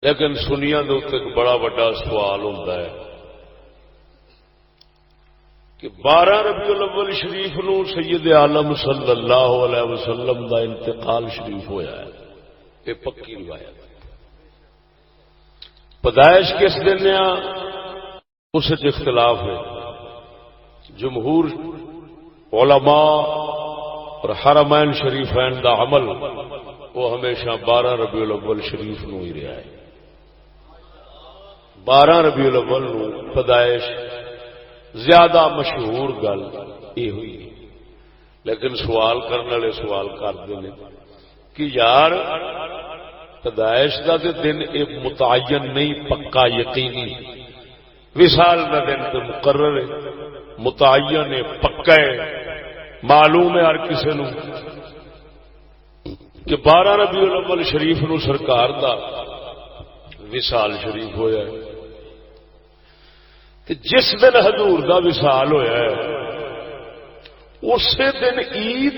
لیکن سنیاں دے اوتے ایک بڑا بڑا سوال ہوتا ہے کہ 12 ربیع الاول شریف نو سید عالم صلی اللہ علیہ وسلم دا انتقال شریف ہویا ہے، یہ پکی روایت ہے۔ پیدائش کس دن اس اختلاف ہے، جمہور علماء اور حرمین شریفین دا عمل وہ ہمیشہ 12 ربیع الاول شریف نو ہی رہا ہے۔ 12 ربیع الاول نو پیدائش زیادہ مشہور گل یہ ہوئی ہے، لیکن سوال کرنے والے سوال کرتے ہیں کہ یار پیدائش کا تو دن ایک متعین نہیں، پکا یقینی، وصال کا دن تو مقرر ہے، متعین ہے، پکا ہے، معلوم ہے ہر کسی نو کہ 12 ربیع الاول شریف نو سرکار دا وصال شریف ہویا ہے۔ جس دن حضور دا وصال ہویا ہے اسی دن عید،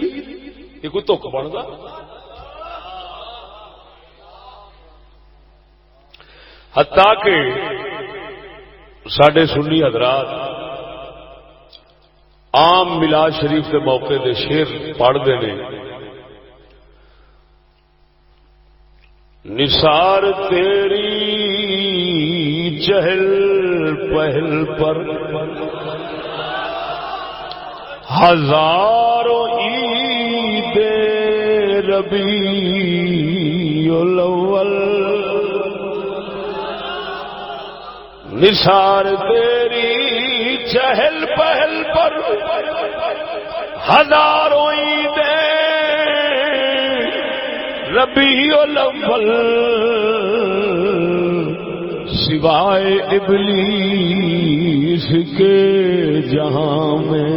یہ کوئی تک بنتا؟ حتیٰ کہ ساڈے سنی حضرات عام میلاد شریف کے موقع دے شعر پڑھتے ہیں، نثار تیری چہل پہل پر ہزاروں عید ربیع الاول، نثار تیری چہل پہل پر ہزاروں عید ربیع الاول، سوائے ابلیس کے جہاں میں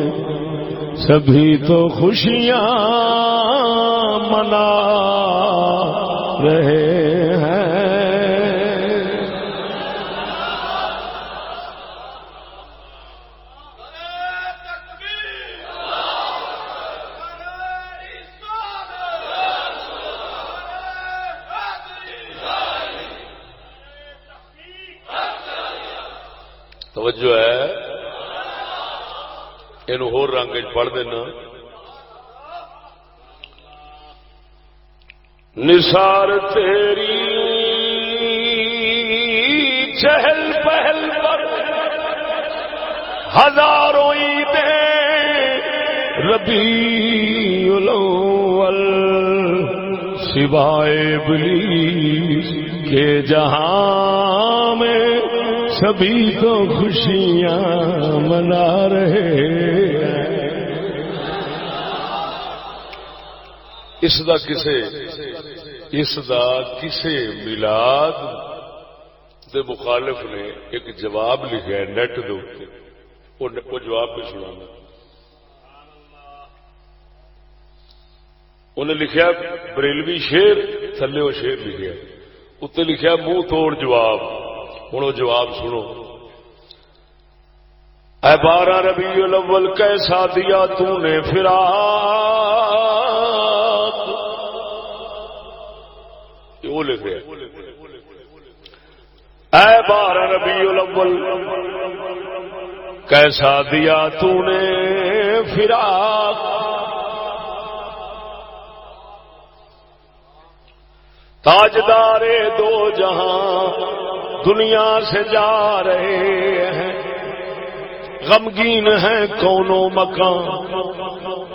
سبھی تو خوشیاں منا رہے ہیں۔ توجہ ہے، یہ ہور رنگ پڑھ دینا، نثار تیری چہل پہل پر ہزاروں عیدیں ربیع الاول، سوائے ابلیس کے جہاں میں سبھی تو خوشیاں منا رہے ہیں۔ اس دا کسے میلاد دے مخالف نے ایک جواب لکھا ہے نیٹ دے اوپر، وہ جواب بھی سنانا۔ انہیں لکھا بریلوی شیر، تھلے وہ شیر لکھا، اتنے لکھا منہ توڑ جواب۔ ہوں وہ جواب سنو، اے 12 ربیع الاول کیسا دیا تو نے فراق، وہ لکھے اے 12 ربیع الاول کیسا دیا تو نے فراق، تاجدار دو جہاں دنیا سے جا رہے ہیں، غمگین ہیں کونوں مکان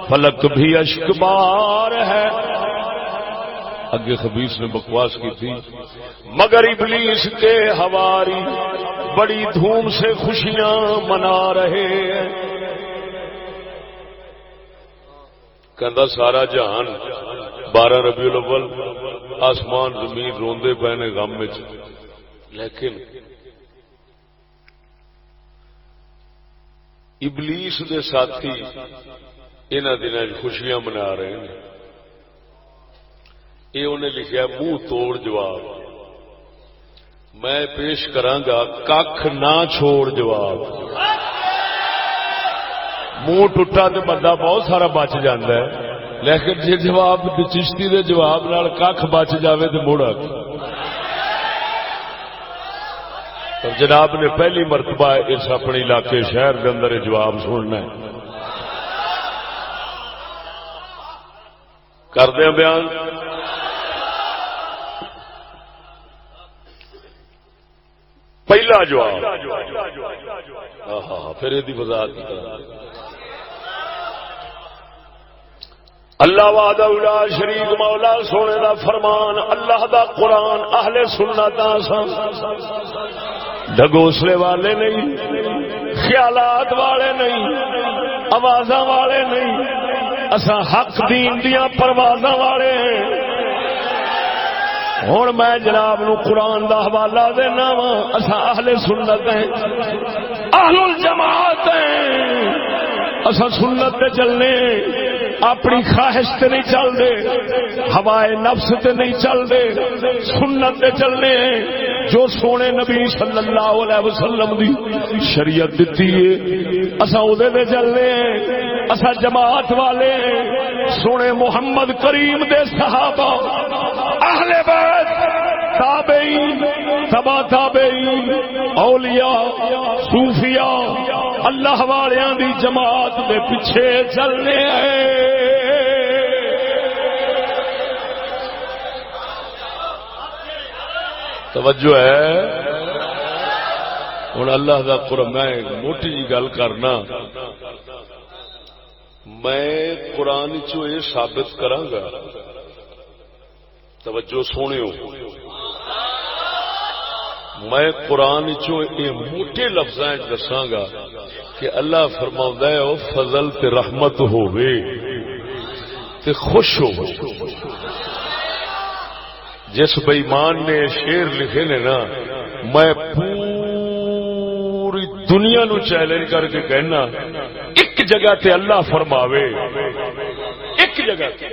فلک بھی اشک بار ہے۔ اگے خبیث نے بکواس کی تھی، مگر ابلیس کے ہواری بڑی دھوم سے خوشیاں منا رہے ہیں۔ کہندا سارا جہان 12 ربیع الاول آسمان زمین روندے پے نے غم وچ، لیکن ابلیس دے ساتھی انہاں دناں خوشیاں منا رہے ہیں۔ یہ انہیں لکھا منہ توڑ جواب، میں پیش کراں گا ککھ نہ چھوڑ جواب۔ منہ ٹوٹا تو بندہ بہت سارا بچ جاتا ہے، لیکن جی جواب چشتی دے جواب نال ککھ بچ جاوے تو مڑ اور جناب نے پہلی مرتبہ اس اپنے علاقے شہر کے اندر جواب سننا ہے. کر دیں بیان. پہلا جواب پھر یہ وضاحت اللہ وحدہ لا شریک مولا سونے دا فرمان اللہ دا قرآن اہل سنت ڈگوسلے والے نہیں خیالات والے نہیں آوازاں والے نہیں اساں حق دین دیاں پروازاں والے ہیں. ہوں میں جناب نو قرآن دا حوالہ دینا وا. اساں اہل سنت ہیں اہل الجماعت ہیں. اساں سنت تے چلنے اپنی خواہش تے نہیں چل دے ہوائے نفس تے نہیں چل دے سنت تے چلنے جو سونے نبی صلی اللہ علیہ وسلم دی شریعت دیتی ہے اساں او دے چلنے. اساں جماعت والے سونے محمد کریم دے صحابہ اہل بیت تابعین تبع تابعین اولیاء صوفیاء اللہ والیاں دی جماعت دے پیچھے چلنے ہیں. توجہ ہے. ہوں اللہ دا قرآن میں موٹی جی گل کرنا. میں قرآن چو یہ ثابت کراں گا. توجہ سونیو. میں قرآن چو یہ موٹے لفظاں دساں گا کہ اللہ فرماؤندا ہے او فضل تے رحمت ہووے تے خوش ہو. جس بے ایمان نے شعر لکھے نے نا میں پوری دنیا نو چیلنج کر کے کہنا ایک جگہ تے اللہ فرماوے ایک جگہ تے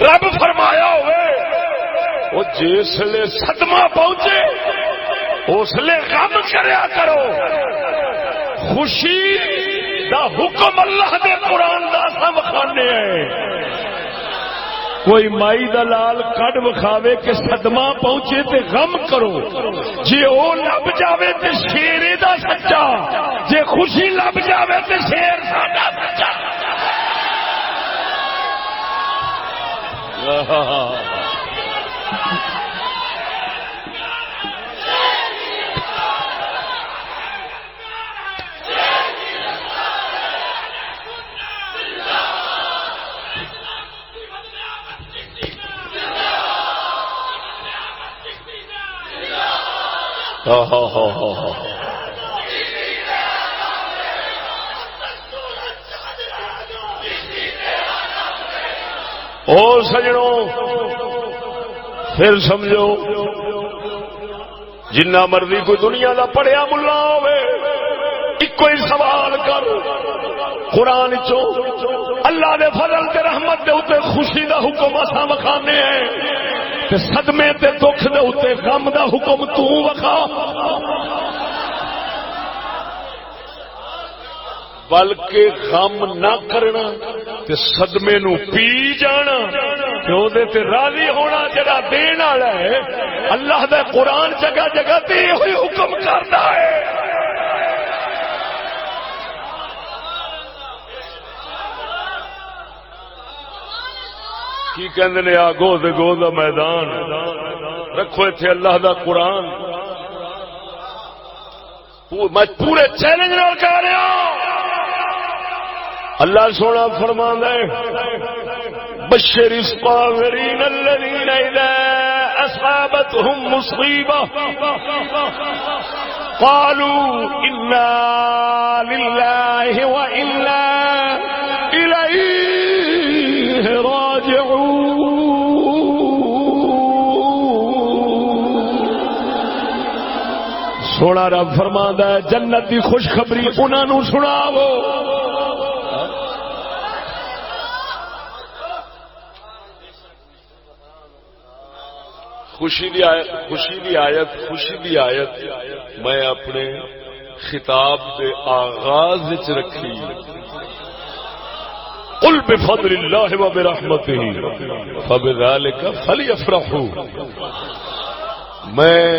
رب فرمایا ہوئے وہ جس لے صدمہ پہنچے اس لے غم کریا کرو. خوشی دا حکم اللہ دے قرآن دا سب خانے ہیں. کوئی مائی دا لال کڈ وکھاوے کہ صدمہ پہنچے تے غم کرو. جے او لب جاوے تے شیر دا سچا جے خوشی لب جاوے تے شیر ساڈا سچا. اور سجنوں پھر سمجھو جنہ مرضی کوئی دنیا دا پڑھیا ملا ہوئے ایک کوئی سوال کر قرآن چو اللہ دے فضل تے رحمت دے اتے خوشی دا حکم اساں وکھانے ہیں تے صدمے تے دکھ دے اتے غم دا حکم تو وکھا. بلکہ غم نہ کرنا تے صدمے نو پی جانا تے او دے تے راضی ہونا جڑا دین والا ہے. اللہ دا قرآن جگہ جگہ تے ہوئی حکم کردا ہے. کی کہندے نے آ گو دے گو دا میدان رکھو ایتھے اللہ دا قرآن. میں پورے چیلنج نال کہہ رہا ہوں. اللہ سونا فرماندا ہے بشر الصابرین الذین اذا اصابتهم مصیبہ قالوا انا للہ وانا الیہ راجعون. سونا رب فرماندا ہے جنت دی خوشخبری انہاں نو سناؤ. خوشی دی آیت میں اپنے خطاب دے آغاز وچ رکھی. قل بفضل اللہ وبرحمتہ فبذلک فلیفرحوا. میں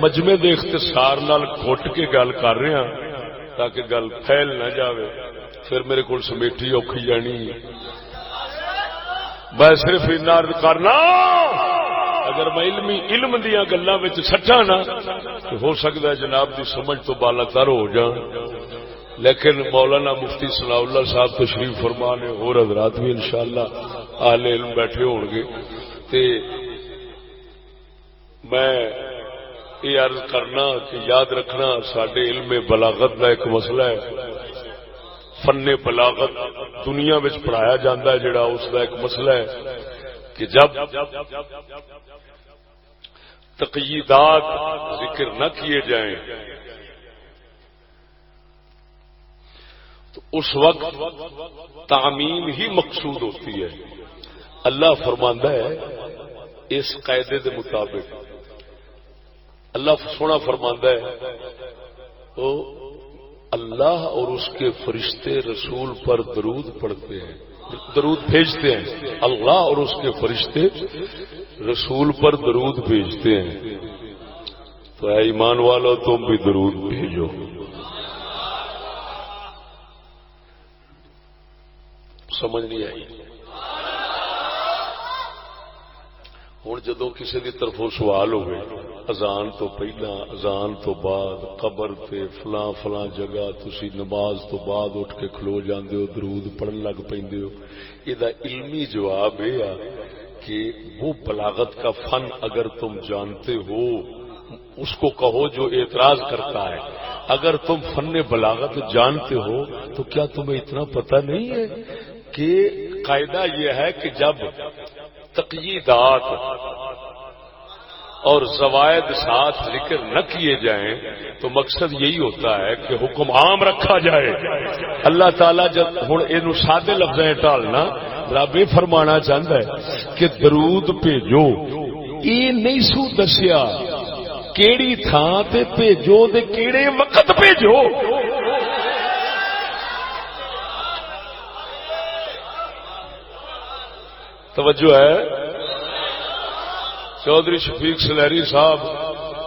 مجمع دے اختصار نال گھٹ کے گل کر رہا ہاں تاکہ گل پھیل نہ جاوے، پھر میرے کو سمیٹی اوکھی جانی۔ میں صرف عرض کرنا اگر میں علم دیا گلاں وچ سٹا نا تو ہو سکتا ہے جناب دی سمجھ تو بالا تر ہو جان، لیکن مولانا مفتی ثناء اللہ صاحب تشریف فرما نے اور حضرات بھی انشاءاللہ اہل علم بیٹھے ہون گے تے میں یہ عرض کرنا کہ یاد رکھنا ساڈے علم بلاغت کا ایک مسئلہ ہے، فن بلاغت دنیا میں پڑھایا جاتا ہے جڑا اس کا ایک مسئلہ ہے کہ جب تقییدات ذکر نہ کیے جائیں تو اس وقت تعمیم ہی مقصود ہوتی ہے۔ اللہ فرماندا ہے اس قاعدے کے مطابق، اللہ سونا فرماندا ہے وہ اللہ اور اس کے فرشتے رسول پر درود پڑھتے ہیں، درود بھیجتے ہیں، اللہ اور اس کے فرشتے رسول پر درود بھیجتے ہیں، تو اے ایمان والو تم بھی درود بھیجو۔ سمجھ نہیں آئی؟ ہوں جدو کسی کی طرفوں سوال ہوئے اذان تو پہلا اذان تو بعد قبر تے فلاں فلاں جگہ تسی نماز تو بعد اٹھ کے کھلو جاندے ہو درود پڑھن لگ پیندے ہو، یہ علمی جواب یہ کہ وہ بلاغت کا فن اگر تم جانتے ہو اس کو کہو جو اعتراض کرتا ہے، اگر تم فن بلاغت جانتے ہو تو کیا تمہیں اتنا پتہ نہیں ہے کہ قاعدہ یہ ہے کہ جب تقییدات اور زوائد ساتھ ذکر نہ کیے جائیں تو مقصد یہی ہوتا ہے کہ حکم عام رکھا جائے۔ اللہ تعالیٰ جب ہوں یہ سادے لفظیں ٹالنا رب یہ فرمانا چاہتا ہے کہ درود بھیجو، یہ نہیں سو دسیا کیڑی تھان تے بھیجو تے کیڑے وقت بھیجو۔ توجہ ہے؟ چودھری شفیق سلیری صاحب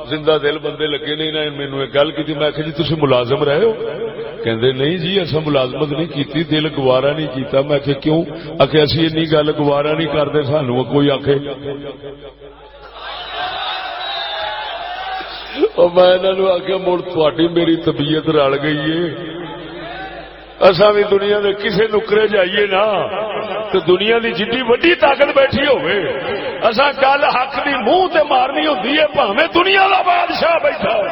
زندہ دل بندے لگے نہیں نہ مینوں ایک گل کی، میں کہ جی تسی ملازم رہے ہو؟ کہندے نہیں جی اساں ملازمت نہیں کیتی، دل گوارا نہیں کیتا۔ میں کہ کیوں؟ کہ اسی انی گل گوارا نہیں کرتے سانوں کوئی آکھے۔ اور میں انہاں نوں آکھیا مڑ تہاڈی میری طبیعت رل گئی ہے، اساں بھی دنیا دے کسے نکرے جائیے نا تو دنیا دی جڈی وڈی طاقت بیٹھی ہوئے اساں گل حق دی منہ تے مارنی ہوندی ہے بھاویں دنیا دا بادشاہ بیٹھا ہو۔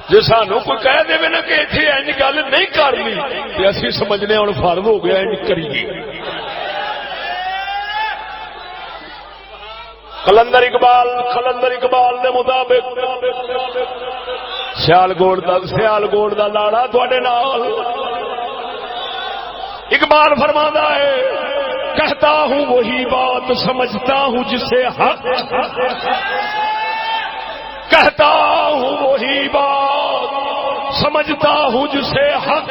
جے سانوں کوئی کہہ دے نا کہ ایتھے انج گل نہیں کرنی تے اسی سمجھنے ہن فرض ہو گیا انج کریے۔ قلندر اقبال دے مطابق سیال گوڑ دا لاڑا تواڈے نال۔ اقبال فرماتا ہے کہتا ہوں وہی بات سمجھتا ہوں جسے حق، کہتا ہوں وہی بات سمجھتا ہوں جسے حق،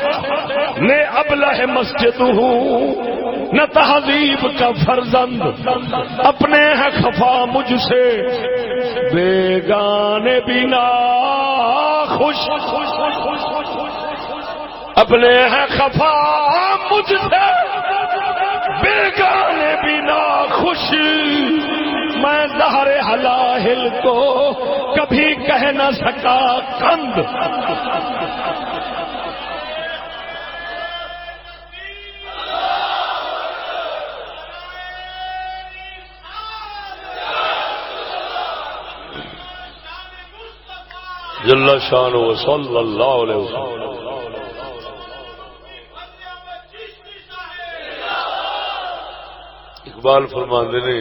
نے ابلہ مسجد ہوں نہ تہذیب کا فرزند، اپنے ہیں خفا مجھ سے بیگانے بنا خوش، اپنے ہیں خفا مجھ سے بیگانے بنا خوش، میں دہر حلاہل کو کبھی کہہ نہ سکا کند۔ جل شانہ صلی اللہ علیہ وسلم۔ اقبال فرماندے نے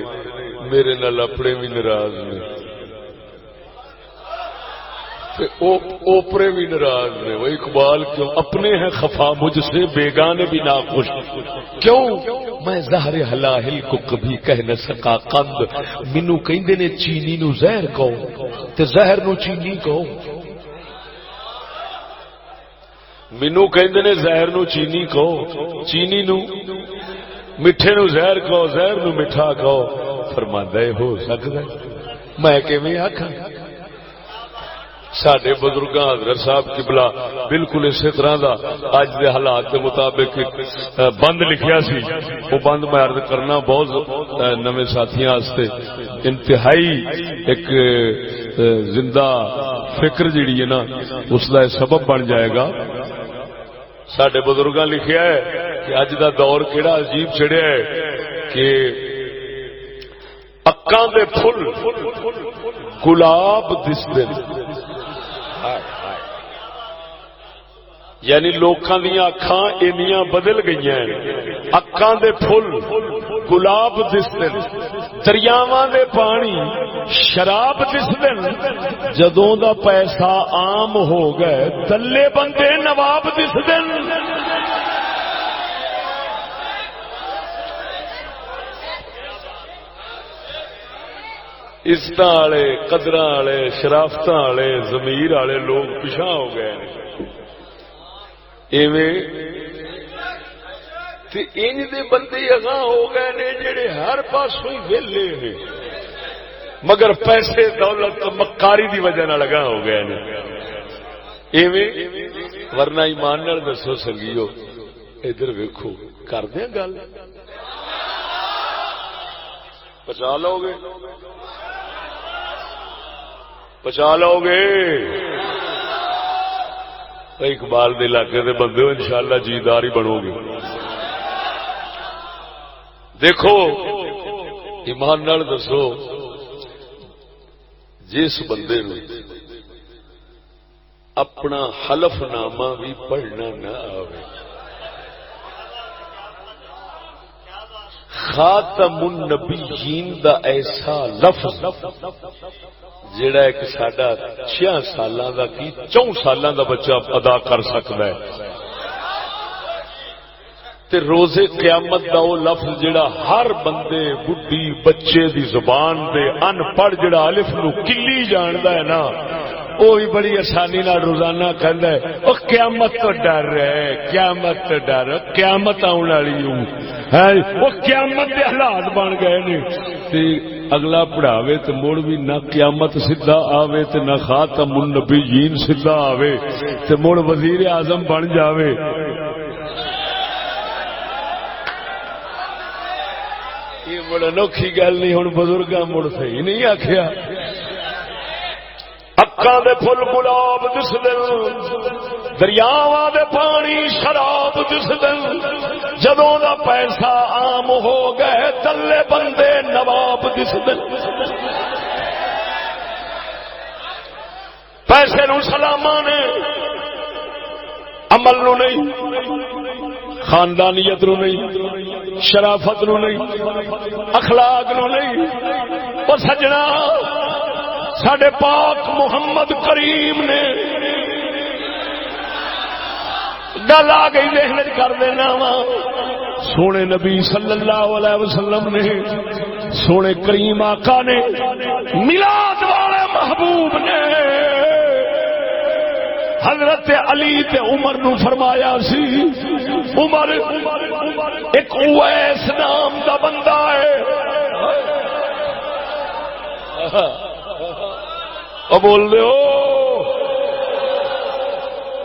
میرے نال اپنے بھی ناراض نے اوپرے بھی ناراض نے۔ وہ اقبال کیوں؟ اپنے ہیں خفا مجھ سے بیگانے بھی ناخوش، کیوں؟ میں زہر حلاہل کو کبھی کہہ نہ سکا قند، مینوں کہندے نے چینی نو زہر کہو تے زہر نو چینی کہو، مینوں کہندے نے زہر نو چینی کہو، چینی نو میٹھے نو زہر کہو، زہر نو میٹھا کہو، فرماندا ہے ہو سکدا میں کیویں آکھاں ساڈے بزرگاں حضرت صاحب قبلہ بالکل اسی طرح دا اج دے حالات کے مطابق بند لکھیا سی وہ بند میں عرض کرنا بہت نویں ساتھیاں واسطے انتہائی ایک زندہ فکر جیڑی ہے نا اس دا سبب بن جائے گا. ساڈے بزرگاں لکھیا ہے کہ اج دا دور کیڑا عجیب چڑھیا ہے کہ اکاں دے پھل گلاب دسدے یعنی لوکاں دیاں اکھاں اینیاں بدل گئیاں ہیں اکاں دے پھل گلاب دسدے دریاواں دے پانی شراب دسدے جدوں دا پیسہ عام ہو گئے دلے بندے نواب دسدے. عزت والے قدر والے شرافت والے ضمیر والے لوگ پیچھا ہو گئے انج دے بندے اگاں ہو گئے نے جڑے ہر پاسوں ہی ویلے نے مگر پیسے دولت مکاری دی وجہ نال اگاں ہو گئے نے ورنہ ایمان نال دسو سنگیو ادھر ویکھو کردے گل پچا لو گے پچا لو گے اقبال دے علاقے دے بندے ہو انشاءاللہ جیدار ہی بنو گے. دیکھو ایمان نال دسو جس بندے نو اپنا حلف نامہ بھی پڑھنا نہ آوے خاتم النبیین دا ایسا لفظ جیڑا ایک ساڈا 6 سالاں دا کی 4 سالاں دا بچہ ادا کر سکتا ہے تے روزے قیامت دا وہ لفظ جیڑا ہر بندے بڈھی بچے دی زبان دے ان پڑھ جیڑا الف نو کلی جاندا ہے نا وہ بھی بڑی آسانی نال روزانہ کہندا ہے او قیامت تو ڈر ہے قیامت تو ڈر قیامت آن والی ہے وہ قیامت دے حالات بن گئے نے تے اگلا پڑھاوے تے مڑ بھی نہ قیامت سیدھا آوے تے نہ خاتم النبیین سیدھا آوے تے مڑ وزیر اعظم بن جاوے. یہ بڑا انوکھی گل نہیں ہن بزرگاں مڑ صحیح نہیں آکھیا اکاں دے پھل گلاب دسدے دریاواں دے پانی شراب دسدے جدوں دا پیسہ عام ہو گئے دلے بندے نواب دسدے. پیسے نو سلاما نے عمل نو نہیں خاندانیت نو نہیں شرافت نو نہیں اخلاق نو نہیں. او سجنا ساڈے پاک محمد کریم نے گل آ گئی ذہن کر دینا وا سونے نبی صلی اللہ علیہ وسلم نے سونے کریم آقا نے میلاد والے محبوب نے حضرت علی تے عمر نو فرمایا سی عمر ایک اویس نام دا بندہ ہے بول دے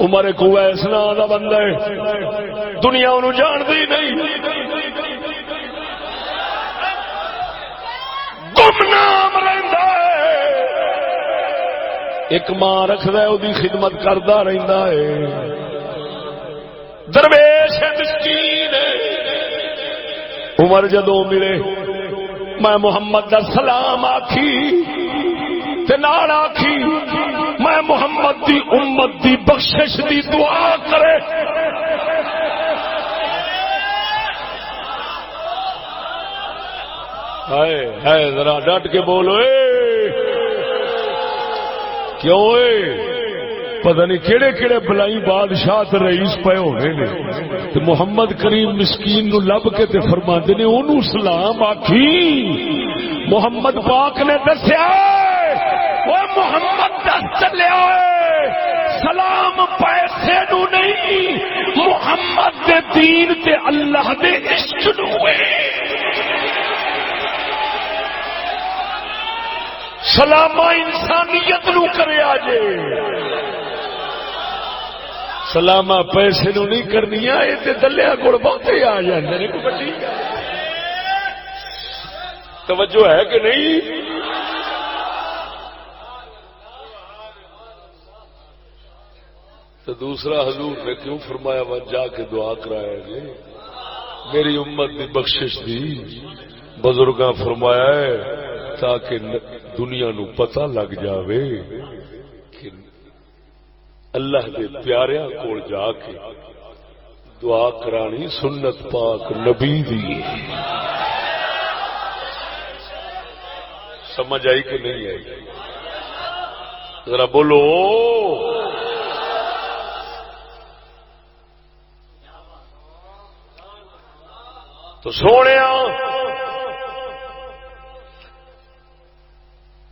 عمر ایک اویس نام دا بندہ ہے دنیا انہوں جاندی نہیں گمنام رہندا ہے ایک ماں رکھدا ہے اودی خدمت کردا رہندا ہے درویش مسکین عمر جدوں ملے میں محمد دا سلام آکھی تے نال آکھی میں محمد دی امت دی بخشش دی دعا کرے ہائے ذرا ڈٹ کے بولو کیوں پتہ نہیں کیڑے کیڑے بلائی بادشاہ تے رئیس پے ہونے نے تے محمد کریم مسکین نو لب کے تے فرماندے نے اونوں سلام آکھی محمد پاک نے دسیا وہ محمد دس چلیا سلام پیسے نو نہیں محمد دے دین تے اللہ دے عشق نو ہے سلامہ انسانیت نو کرے آجے، سلامہ پیسے نو نہیں کرنی، یہ تے دلیا گڑ بہتے آ جاندے نے، کوئی بڑی توجہ ہے کہ نہیں؟ تو دوسرا حضور نے کیوں فرمایا وہ جا کے دعا کرایا گے میری امت دی بخشش دی؟ بزرگاں فرمایا ہے تاکہ دنیا نو پتہ لگ جاوے کہ اللہ دے پیاریاں کول جا کے دعا کرانی سنت پاک نبی دی۔ سمجھ آئی کہ نہیں آئی؟ ذرا بولو۔ تو سونے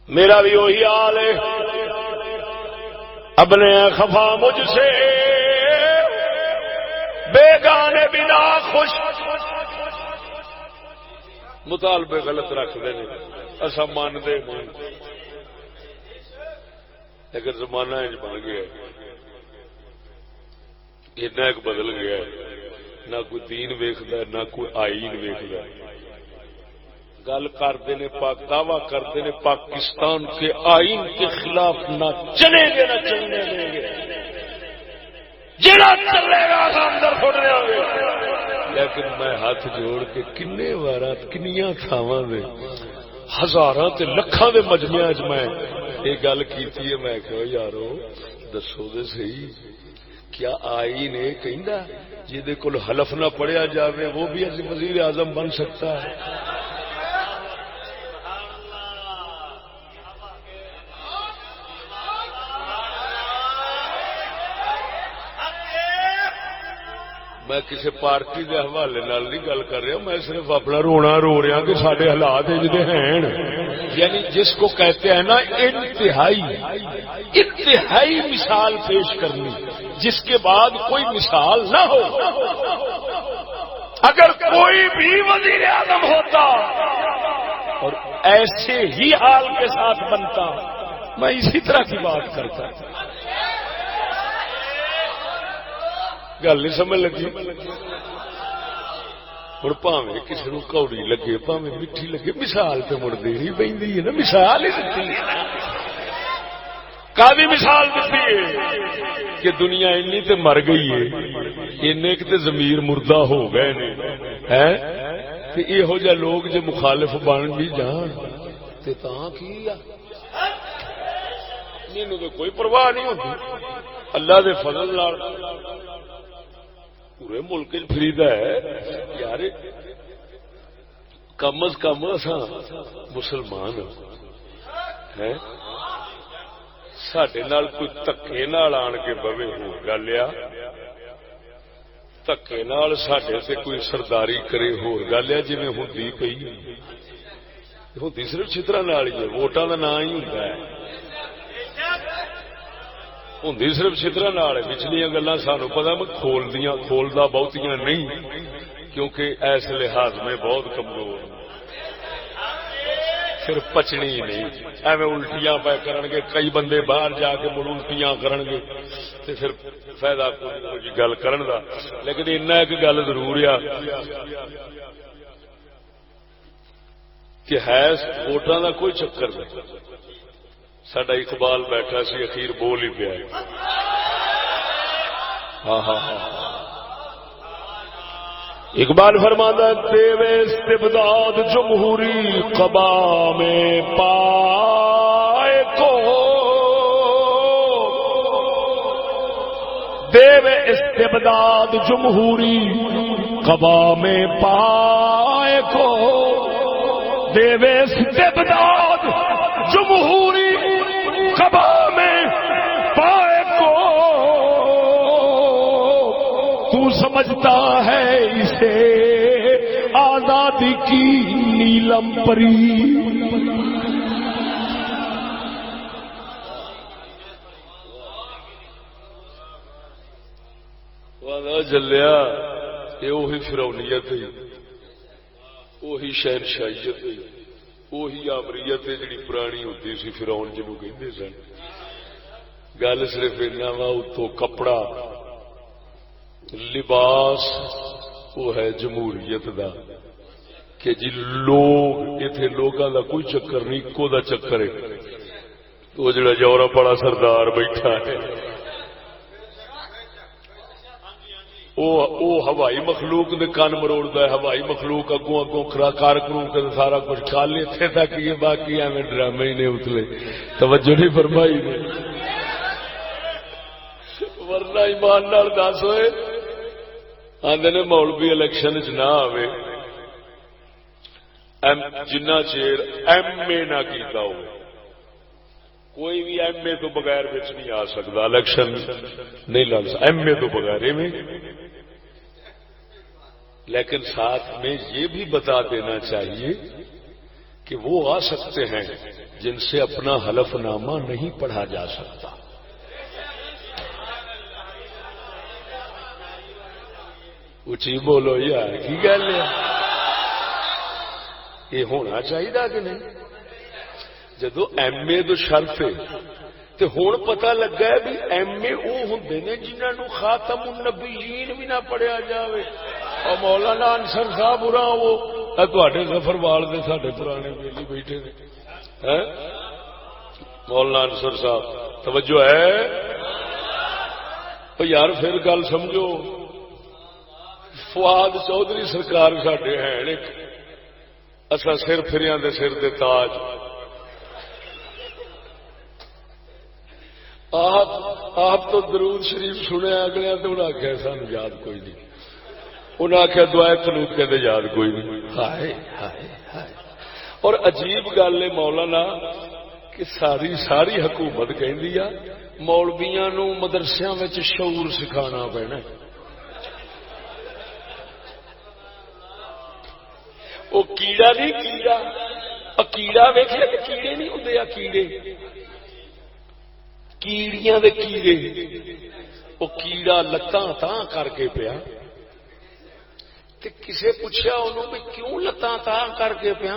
میرا بھی وہی حال ہے، اپنے خفا مجھ سے بیگانے بنا خوش، مطالبے غلط رکھ دے اصا مانتے لیکن زمانہ بن گیا، اتنا ایک بدل گیا، نہ کوئی دین ویکھدا نہ کوئی آئین ویکھدا۔ گل کرتے نے دعویٰ کرتے نے پاکستان کے آئین کے خلاف نہ چلیں گے نہ چلنے دیں گے، جڑا چلے گا اندر فٹنے گے۔ لیکن میں ہاتھ جوڑ کے کنے وارات کنیاں تھاواں دے ہزاراں تے لکھاں دے مجمعاں وچ میں یہ گل کیتی ہے، میں کہو یارو دسو دے صحیح، کیا آئین یہ کہندا جہدے کول حلف نہ پڑھیا جاوے وہ بھی وزیر اعظم بن سکتا ہے؟ میں کسی پارٹی کے حوالے نال نہیں گل کر رہا، میں صرف اپنا رونا رو رہا کہ سارے حالات اجدے ہیں، یعنی جس کو کہتے ہیں نا انتہائی مثال پیش کرنی، جس کے بعد کوئی مثال نہ ہو۔ اگر کوئی بھی وزیر اعظم ہوتا اور ایسے ہی حال کے ساتھ بنتا، میں اسی طرح کی بات کرتا۔ گل نہیں سمجھ لگی؟ اور پاوے کسی نو کوڑی لگے پاوے میٹھی لگے، مثال تو مڑ دینی پی ہے نا، مثال ہی دیتی ہے۔ کافی مثال دیتی ہے کہ دنیا اینی تے مر گئی ہے، اینے تے ضمیر مردہ ہو گئے نے، تے یہو جہ لوگ جو مخالف بن بھی جان تے تاں کی انہوں تے کوئی پرواہ نہیں ہوتی۔ اللہ دے فضل نال پورے ملک فریدا ہے یار، کم از کم اساں مسلمان ہیں، سڈے نال کوئی دھکے نال آن کے بوے ہو گل آ، دھکے نال سڈے سے کوئی سرداری کرے ہو گل آ، جی ہوندی پئی ہوندی صرف چترا نال ہی، ووٹاں دا نام ہی ہوندا ہے، ہوندی صرف چترا نال۔ پچھلیاں گلاں سانو پتہ میں کھولدا بہتیاں نہیں، کیونکہ اس لحاظ میں بہت کمزور، پھر پچنی ہی نہیں، ایویں الٹیاں پہ کرن گے، کئی بندے باہر جا کے مڑ الٹیاں کرن گے تے پھر فائدہ کوئی گل کرن دا۔ لیکن اتنا ایک گل ضرور ہے کہ ہے ووٹاں دا کوئی چکر نہیں۔ سڈا اقبال بیٹھا سی، اخیر بول ہی پیا، ہاں ہاں ہاں، اقبال فرماتا ہے دیو استبداد جمہوری قبا میں پائے کو، دیو استبداد جمہوری قبا میں پائے کو، دیو استبداد جمہوری قبا میں پائے کو، تو سمجھتا ہے اسے آزادی کی نیلم پری۔ وعدہ جلیا یہ وہی فرعونیت ہے، وہی شہنشاہیت ہے، وہی آمریت ہے جڑی پرانی ہوتی سی فرعون جنوں کہندے سن. گل صرف اینا وا اتوں کپڑا لباس وہ ہے جمہوریت دا کہ جی لوگ اتنے لوگوں دا کوئی چکر نہیں، اکو دا چکر ہے وہ جڑا یورپ والا سردار بیٹھا ہے وہ ہوائی مخلوق دے کان مروڑتا ہے، ہوائی مخلوق اگوں اگوں کار کرو کے سارا کچھ کھال اتنے تک ہی ہے، باقی ایویں ڈرامے ہی نے اتلے توجہ نہیں فرمائی نے. ورنہ ایمان نال دس ہوئے آدھے نے مولوی الیکشن چ نہ آوے جنہ چیر ایم اے نہ کیتا ہو، کوئی بھی ایم اے تو بغیر بچ نہیں آ سکتا، الیکشن نہیں لڑ سکتا ایم اے تو بغیر میں. لیکن ساتھ میں یہ بھی بتا دینا چاہیے کہ وہ آ سکتے ہیں جن سے اپنا حلف نامہ نہیں پڑھا جا سکتا. اچھی بولو یار کی گل ہے، یہ ہونا چاہیے کہ نہیں؟ جدو ایم اے تو شرط ہے تو ہوں پتا لگا ہے بھی ایم اے وہ ہوں نے جنہوں خاتم النبیین بھی نہ پڑھیا جاوے. اور مولانا انصر صاحب برا وہ تے سفر وال کے سارے پرانے بیلی بیٹھے نے مولانا انصر صاحب توجہ ہے یار. پھر گل سمجھو فواد چودھری سرکار ساڈے ہیں اصا سر پھریاں دے سر دے تاج. آپ تو درود شریف سنے اگلے تو انہیں آخیا سان یاد کوئی نہیں، انہیں آخیا دعائے قنوت کہتے یاد کوئی نہیں. ہائے ہائے ہائے. اور عجیب گل ہے مولانا کہ ساری حکومت کہندی آ مولویاں نو مدرسیاں وچ شعور سکھانا پینا. وہ کیڑا نہیں کیڑا ویکھیا کہ کیڑے نہیں ہوندے آ کیڑے کیڑیاں دے کیڑے وہ کیڑا لتاں تاں کر کے پیا تے کسے پوچھا انہوں بھی کیوں لتاں تاں کر کے پیا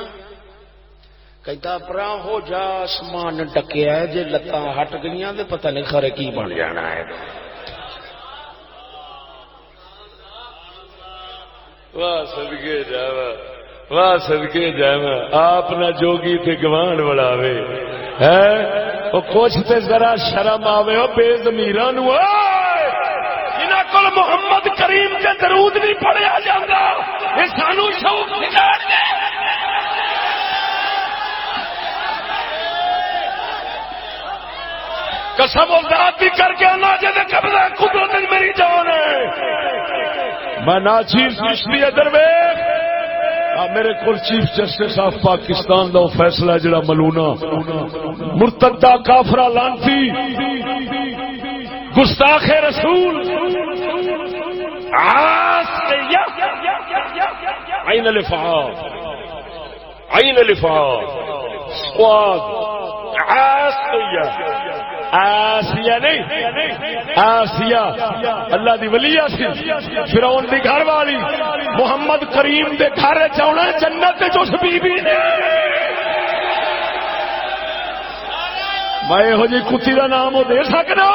کہتا پرا ہو جا آسمان ڈکیا ہے جے لتاں ہٹ گئیاں تے پتہ نہیں خرے کی بن جانا ہے. واہ صدقے جاوا واہ صدقے جاوا آپ نہ جوگی تے گوان بڑھاوے ہے وہ کچھ تے ذرا شرم آوے او بے ضمیراں نو انہاں کول محمد کریم تے درود نہیں پڑھیا جاندا اے سانو شوق سکھاڑ دے. قسم و ذات دی کر کے اللہ جے قبضہ قدرت میری جان ہے. میں ناچیز چشتی درویش میرے کو چیف جسٹس آف پاکستان دا فیصلہ جڑا ملونا مرتدہ کافرہ لانتی گستاخ رسول عین الافعال عین الافعال سواد آسیہ نہیں آسیہ اللہ دی ولیہ سی فرعون دی گھر والی محمد کریم دے گھر چاونا جنت جس بی بی نے میں ہو جی کتی دا نام وہ دے سکنا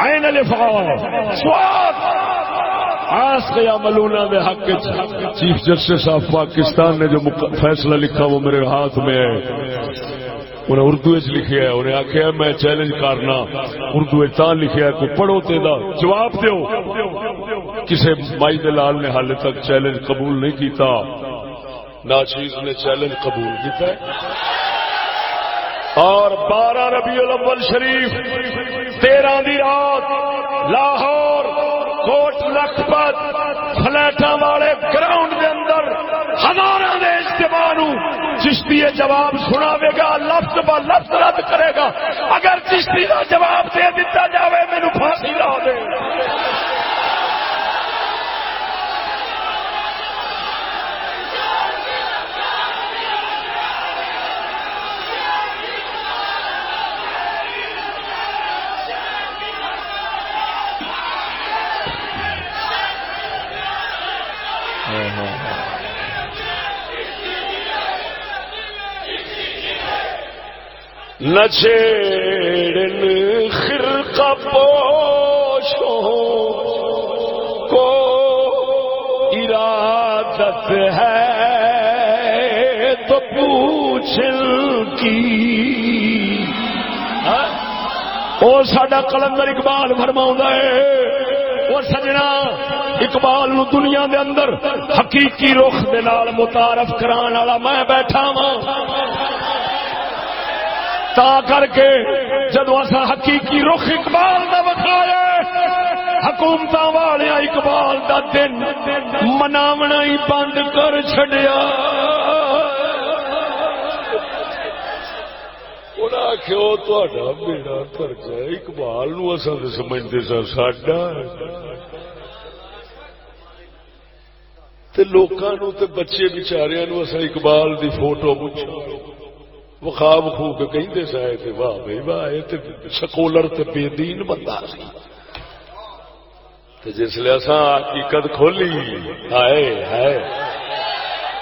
عین الافعال سواد آسیہ ملونا دے حق چیف جسٹس آف پاکستان نے جو فیصلہ لکھا وہ میرے ہاتھ میں ہے. انہیں اردو لکھیا ہے انہیں آخیا میں چیلنج کرنا اردو لکھیا ہے کوئی پڑھو تے دا جواب دیو. کسی مائی دلال نے حال تک چیلنج قبول نہیں کیتا ناچیز نے چیلنج قبول کیتا ہے. اور 12 ربیع الاول شریف 13 دی رات لاہور کوٹ لکھپت فلیٹاں والے گراؤنڈ دے اندر ہزاراں دے اجتماع نو چشتی جواب سناوے گا لفظ با لفظ رد کرے گا. اگر چشتی کا جواب دے دیتا جاوے مینوں پھانسی لا دے. نہ چھیڑن خرقہ پوشوں کو ارادت ہے تو پوچھن کی. اور ساڈا قلندر اقبال فرماؤندا ہے وہ سجنا اقبال نو دنیا دے اندر حقیقی رخ دے نال متعارف کران والا میں بیٹھا ہاں. تا کر کے جدو اسا حقیقی رخ اقبال دا وکھایا حکومتاں والے اقبال دا دن مناونا ہی بند کر چھڈیا. انہاں آکھیا تہاڈا بیڑا کر جائے اقبال نو اساں تے سمجھدے سا ساڈا تے لوکاں نو تے بچے بیچاریاں نو اساں اقبال دی فوٹو وخا وخو کے کہندے سائے تے واہ بھائی واہ اے تے سکولر تے بے دین بندہ سی. تے جس لے اساں حقیقت کھولی ہائے ہائے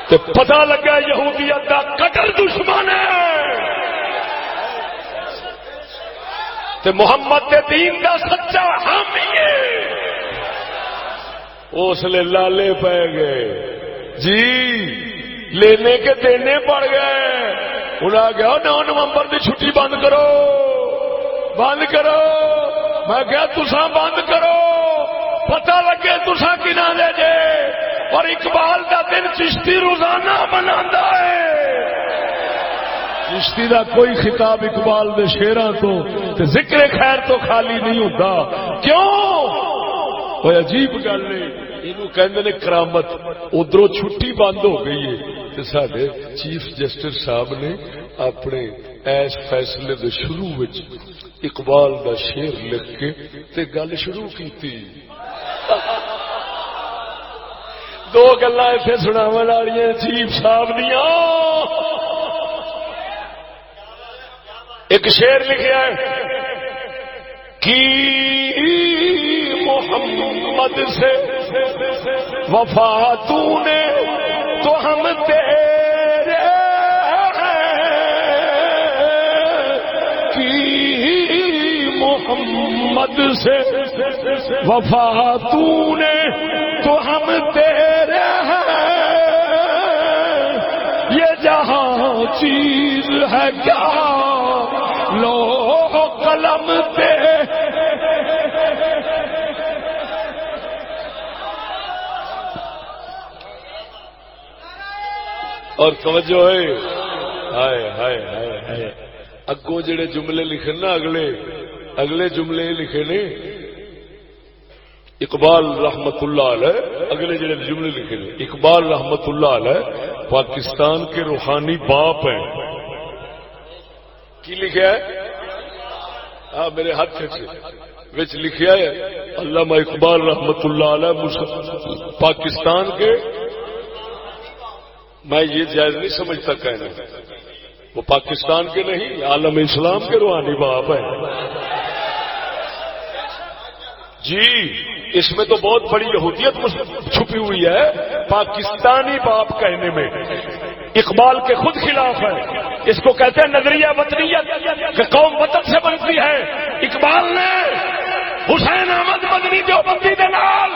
تے پتہ لگا یہودیت دا قتل دشمن ہے تے محمد دے دین دا سچا حامی ہے. اس لئے لالے پہ گئے جی لینے کے دینے پڑ گئے. انہاں کہا 9 نومبر دی چھٹی بند کرو بند کرو. میں کہا تساں بند کرو پتہ لگے تساں کنا دے جے. اور اقبال دا دن چشتی روزانہ مناندا ہے. چشتی دا کوئی خطاب اقبال دے شعراں تو تے ذکر خیر تو خالی نہیں ہوتا. کیوں؟ کوئی عجیب گل ہے اینو کہندے نے کرامت. ادھروں چھٹی بند ہو گئی ہے تے ساڈے چیف جسٹس صاحب نے اپنے ایس فیصلے دے شروع وچ اقبال دا شعر لکھ کے تے گل شروع کیتی. 2 گلاں ایتھے سناون والیاں چیف صاحب دیاں. ایک شعر لکھیا ہے کی محمد سے وفا تو نے تو ہم تیرے کی محمد سے وفا تو نے تو ہم تیرے یہ جہاں چیز ہے کیا لو قلم پہ. اور توجہ ہے ہائے ہائے ہائے ہائے اگوں جڑے جملے لکھے نا اگلے جملے لکھے نے اقبال رحمت اللہ علیہ. اگلے جڑے جملے لکھے نے اقبال رحمت اللہ علیہ پاکستان کے روحانی باپ ہیں. کی لکھا ہے؟ ہاں میرے ہاتھ وچ لکھا ہے علامہ اقبال رحمت اللہ علیہ پاکستان کے. میں یہ جائز نہیں سمجھتا کہنا وہ پاکستان کے نہیں عالم اسلام کے روحانی باپ ہیں. جی اس میں تو بہت بڑی یہودیت چھپی ہوئی ہے. پاکستانی باپ کہنے میں اقبال کے خود خلاف ہے. اس کو کہتے ہیں نظریہ وطنیت کہ قوم وطن سے بنتی ہے. اقبال نے حسین احمد مدنی دیوبندی دے نال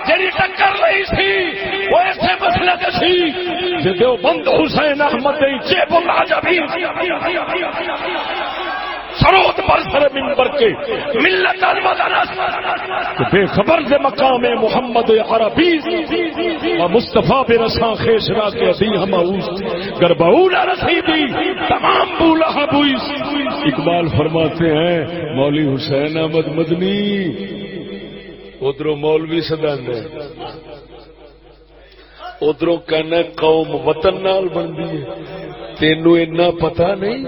جڑی ٹکر رہی تھی وہ ایسے مسئلے تے سی کہ دیوبند حسین احمد دی جیب العجبی سرود پر سر منبر کے ملت المدنس بے خبر سے مقام محمد عربی و مصطفیٰ برساں خیشرا کے ابھی ہم گربعولا رسیدی تمام بولا بوئیس. اقبال فرماتے ہیں مولوی حسین احمد مدنی ادھروں مولوی سدان ہے ادھروں کہنا قوم وطن نال بندی ہے. تینوں اتنا پتہ نہیں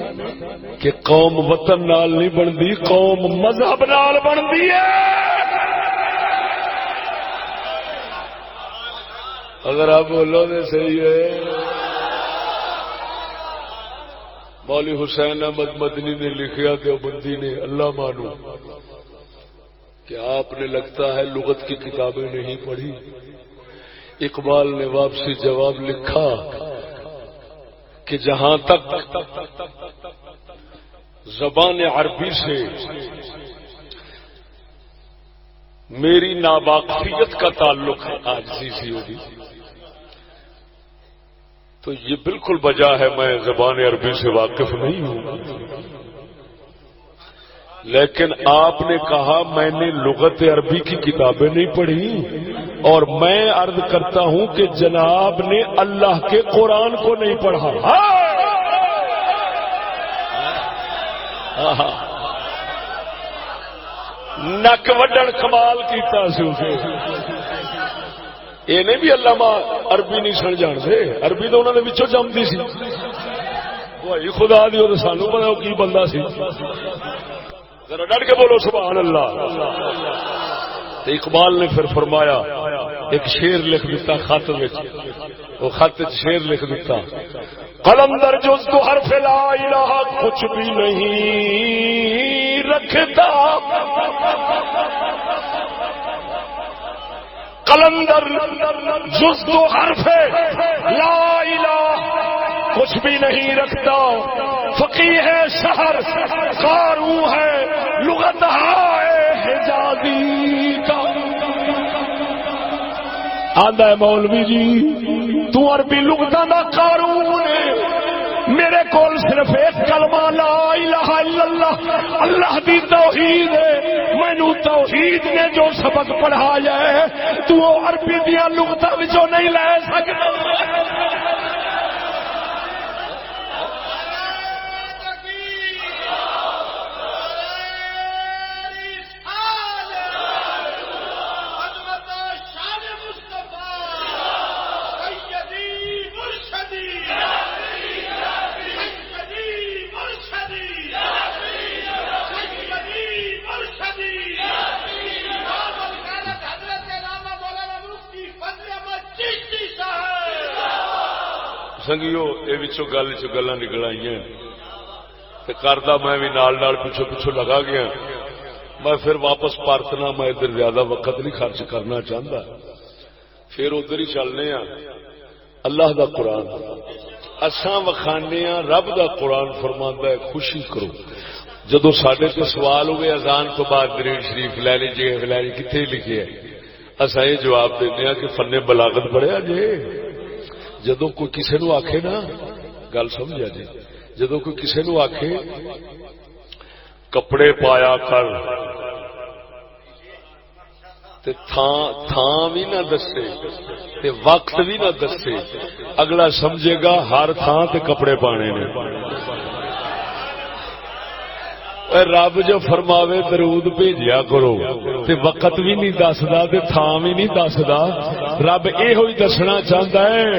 کہ قوم وطن نال نہیں بنتی قوم مذہب نال بنتی ہے. اگر آپ بولو تو صحیح ہے. مولوی حسین احمد مدنی نے لکھا دیوبندی نے اللہ مانو کہ آپ نے لگتا ہے لغت کی کتابیں نہیں پڑھی. اقبال نے واپسی جواب لکھا کہ جہاں تک زبان عربی سے میری ناواقفیت کا تعلق ہے عاجزی سے ہوگی، تو یہ بالکل بجا ہے میں زبان عربی سے واقف نہیں ہوں، لیکن آپ نے کہا میں نے لغت عربی کی کتابیں نہیں پڑھی، اور میں عرض کرتا ہوں کہ جناب نے اللہ کے قرآن کو نہیں پڑھا۔ نک وڈن کمال کیتا سی یہ نہیں بھی علامہ عربی نہیں سن جانتے، عربی تو انہوں نے وچوں جمتی سی، بھائی خدا دی اور سانو پتا وہ کی بندہ سی، ذرا ڈٹ کے بولو سبحان اللہ۔ تو اقبال نے پھر فرمایا، ایک شعر لکھ دیتا خط وچ، وہ خط شعر لکھ دیتا، قلندر جز تو حرف لا الہ کچھ بھی نہیں رکھتا، قلندر جز تو حرف لا الہ کچھ بھی نہیں رکھتا، فقیہ ہے شہر قاروں ہے لغت ہے حجازی کا۔ آندا ہے مولوی جی تو عربی لغتاں دا قارون ہے، میرے کول صرف ایک کلمہ لا الہ الا اللہ، اللہ دی توحید ہے، مینوں توحید نے جو سبق پڑھایا ہے تو وہ عربی دیاں لغتاں وچوں نہیں لے سکدا۔ سنگیو یہ گلاں نکل آئی کردا میں بھی نال نال پیچھو پیچھو لگا گیا، میں پھر واپس پارتنا، میں ادھر زیادہ وقت نہیں خرچ کرنا چاہتا، پھر ادھر ہی چلنے ہاں۔ اللہ دا قرآن اساں وکھانے ہاں، رب دا قرآن فرماندا ہے خوشی کرو۔ جدو سڈے تو سوال ہوئے اذان تو بعد درود شریف لے لیجیے کتنے لکھے ہے، اساں یہ جواب دینے ہاں کہ فن بلاغت پڑھیا جے۔ جدو کوئی کسی نو آکھے نا، گل سمجھا جی، جدو کوئی کسی نو آکھے کپڑے پایا کر تے تھان بھی نہ دسے تے وقت بھی نہ دسے، اگلا سمجھے گا ہر تھان تے کپڑے پانے نے۔ رب جو فرماوے درود بھیجیا کرو تے وقت بھی نہیں دسدا تے تھان بھی نہیں دسدا، رب یہ ہوئی دسنا چاہتا ہے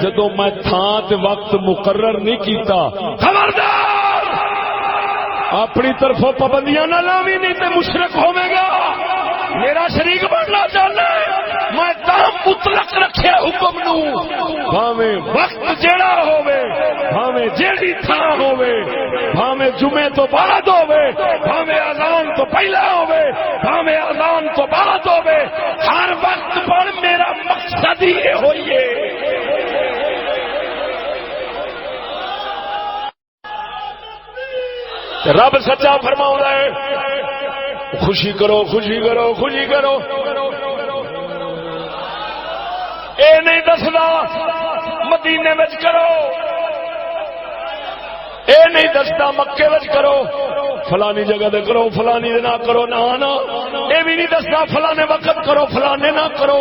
جدو میں تھان تے وقت مقرر نہیں کیتا، خبردار اپنی طرفوں پابندیاں نہ لاوی نہیں تے مشرک ہوے گا، میرا شریک بننا چاہنا ہے۔ میں تام مطلق رکھے حکم نو، بھاویں وقت جیڑا ہووے، بھاویں جیڑی تھان ہووے، بھاویں جمعے تو بعد ہووے، بھاویں اذان تو پہلا ہووے، بھاویں اذان تو بعد ہووے، ہر وقت پر میرا مقصد ہی یہ ہوئیے۔ رب سچا فرماؤں ہے خوشی کرو خوشی کرو خوشی کرو، اے نہیں دسدا مدینے وچ کرو، اے نہیں دسدا مکے وچ کرو، فلانی جگہ دے کرو فلانی دے نہ کرو، نہ اے بھی نہیں دسدا فلانے وقت کرو فلانے نہ کرو۔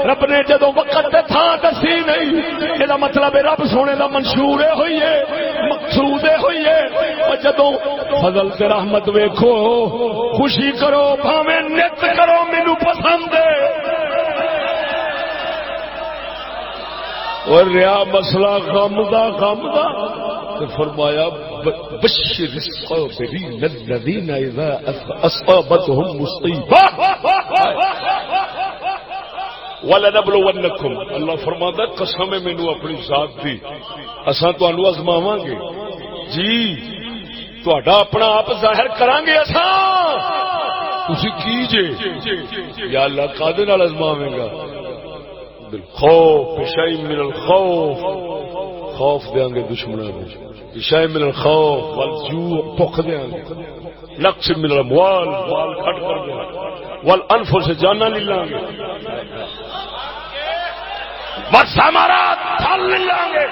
رب نے جدو وقت تے تھان دسی نہیں، یہ مطلب ہے رب سونے دا منشور ہوئی ہے، مقصود ہوئی ہے۔ اور جدو فضل تے رحمت ویکھو خوشی کرو، بھاویں نت کرو مینوں پسند ہے۔ اور ریا مسئلہ غم دا فرمایا بشر الصابرین الذین اذا اصابتهم مصیبہ وَلَنَبْلُوَنَّكُمْ، اللہ فرماتا قسم مینوں اپنی ذات دی اساں تانوں آزماواں گے جی، تہاڈا اپنا آپ ظاہر کران گے اساں، تسی کیجے یا اللہ قادر نال آزماویں گا، بالخوف بشیء من الخوف، خوف دیاں گے دشمنوں کو، شے من الخوف والجوع بھوک دیاں گے، نقص من الاموال مال کٹ کر دیں، والانفس جاناں لے لیں گے، والثمرات پھل لے لیں گے۔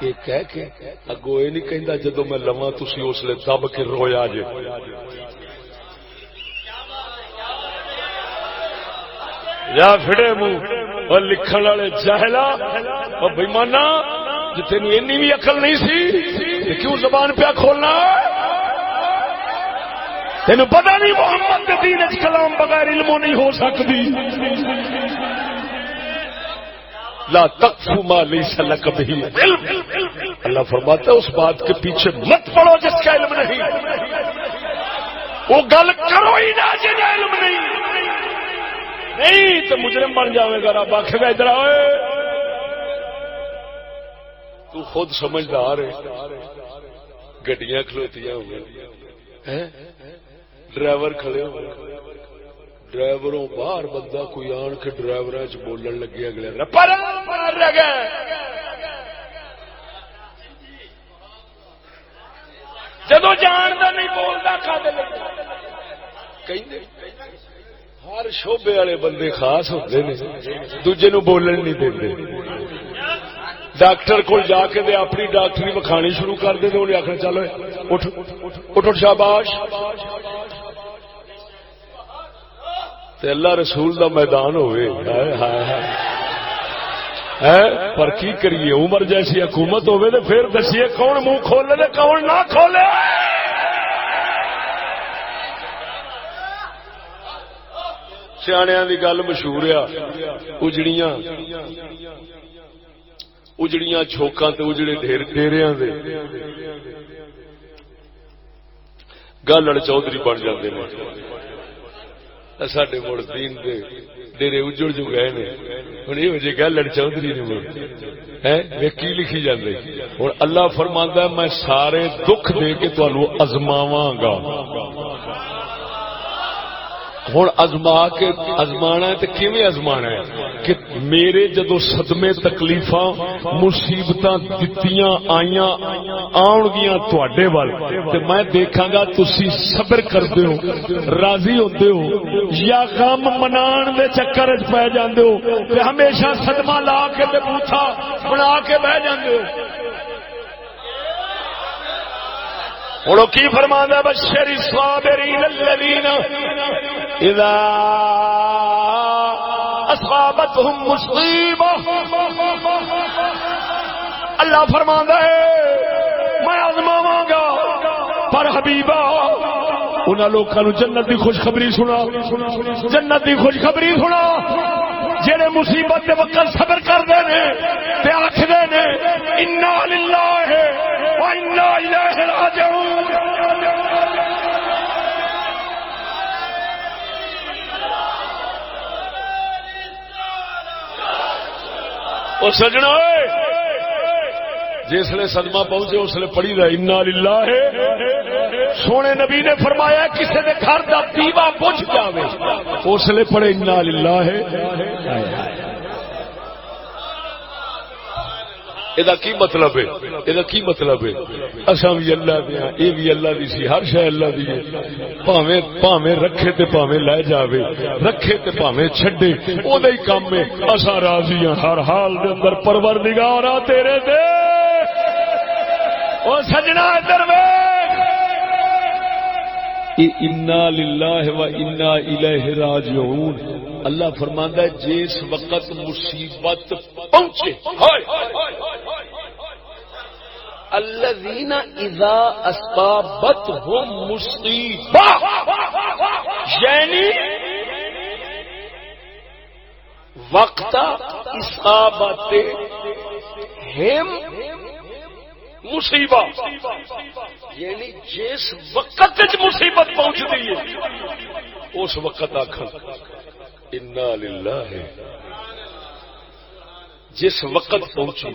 یہ کہہ کے اگوں یہ نہیں کہندا جدوں میں لواں تسی اس لے دب کے رویا جے۔ یا پھڑے منہ اور لکھن والے جاہلا اور بےمانا، جو تینوں اینی بھی عقل نہیں سی تے کیوں زبان پہ کھولنا؟ تینوں پتہ نہیں محمد کے دین وچ کلام بغیر علموں نہیں ہو سکتی۔ لا تقف ما ليس لك به علم، اللہ فرماتا ہے اس بات کے پیچھے مت پڑو جس کا علم نہیں، وہ گل کرو ہی نہ جس کا علم نہیں تو مجرم بن جاوے گا۔ رب آکھے گا ادھر آئے، تو خود سمجھدار ہے، گڈیاں کھلوتیاں ہوئے، ڈرائیور کھڑے ہوئے، ڈرائیوروں باہر بندہ کوئی آن کے ڈرائیور بولن لگے، اگلے رہ گئے، جدو جانتا نہیں بولتا ہر شعبے والے بندے خاص ہوتے ہیں، دوجے نو بولن نہیں دے۔ ڈاکٹر کو جا کے دے اپنی ڈاکٹری وکھانی شروع کر دے، انہیں آخر چلو اٹھ اٹھ شاباش۔ اللہ رسول دا میدان ہوئے پر کی کریے، عمر جیسی حکومت ہوئے تو پھر دسیے کون منہ کھولے تو کون نہ کھولے۔ سیاںیاں دی گل مشہور ہے، اجڑیاں چھوکاں تے اجڑے ڈیریاں دے گالڑ چودھری بن جاندے نے۔ ساڈے مڑ دین دے ڈیرے اجڑ جو گئے نے، ہن یہ جے گالڑ چودھری نے مڑ کی لکھی جاندے۔ ہن اللہ فرماندا ہے میں سارے دکھ دے کے تانوں ازماواں گا۔ ہوں ازمانا ہے تو کیویں ازمانا ہے کہ میرے جدو صدمے تکلیفاں مصیبتاں دتیاں آئیاں آن گیاں تواڈے ول تے میں دیکھاں گا تسی صبر کردے ہو، راضی ہوندے ہو، یا غم منان دے چکر وچ پے جاندے ہو تے ہمیشہ صدمہ لا کے تے بوتھا بنا کے بہ جاندے ہو۔ ہوں کی فرماندا ہے بشر الصابرین الذین اذا اصابتهم مصیبہ، اللہ فرماندا ہے میں آزماواں گا پر حبیبا انہاں لوکاں نوں جنت دی خوشخبری سنا، جنت دی خوشخبری سنا جڑے مصیبت دے وقت صبر کردے نے تے آکھدے نے انا للہ و انا الیہ راجعون۔ او سجنا جس لئے صدمہ پہنچے اس لئے پڑھی رہا انا للہ، سونے نبی نے فرمایا کسی نے گھر دا دیوا بجھ جاوے اس لئے پڑھے انا للہ۔ یہ کی مطلب ہے؟ یہ کی مطلب ہے؟ اساں بھی اللہ دیا، یہ بھی اللہ دی سی، ہر شے اللہ دی ہے، پاویں رکھے تے پاویں لے جاوے، رکھے تے پاویں چھڈے، او دا ہی کام ہے۔ اساں راضی ہاں ہر حال دے اندر پروردگارا تیرے دے۔ او سجنا ادھر ویکھ، انا للہ و انا الیہ راجعون۔ اللہ فرماندا ہے جس وقت مصیبت پہنچے، الذین اذا اصابتهم مصیبہ، یعنی وقت اصابت ہم مصیبہ، یعنی جس وقت مصیبت پہنچتی ہے اس وقت آخر انا للہ، جس وقت پہنچی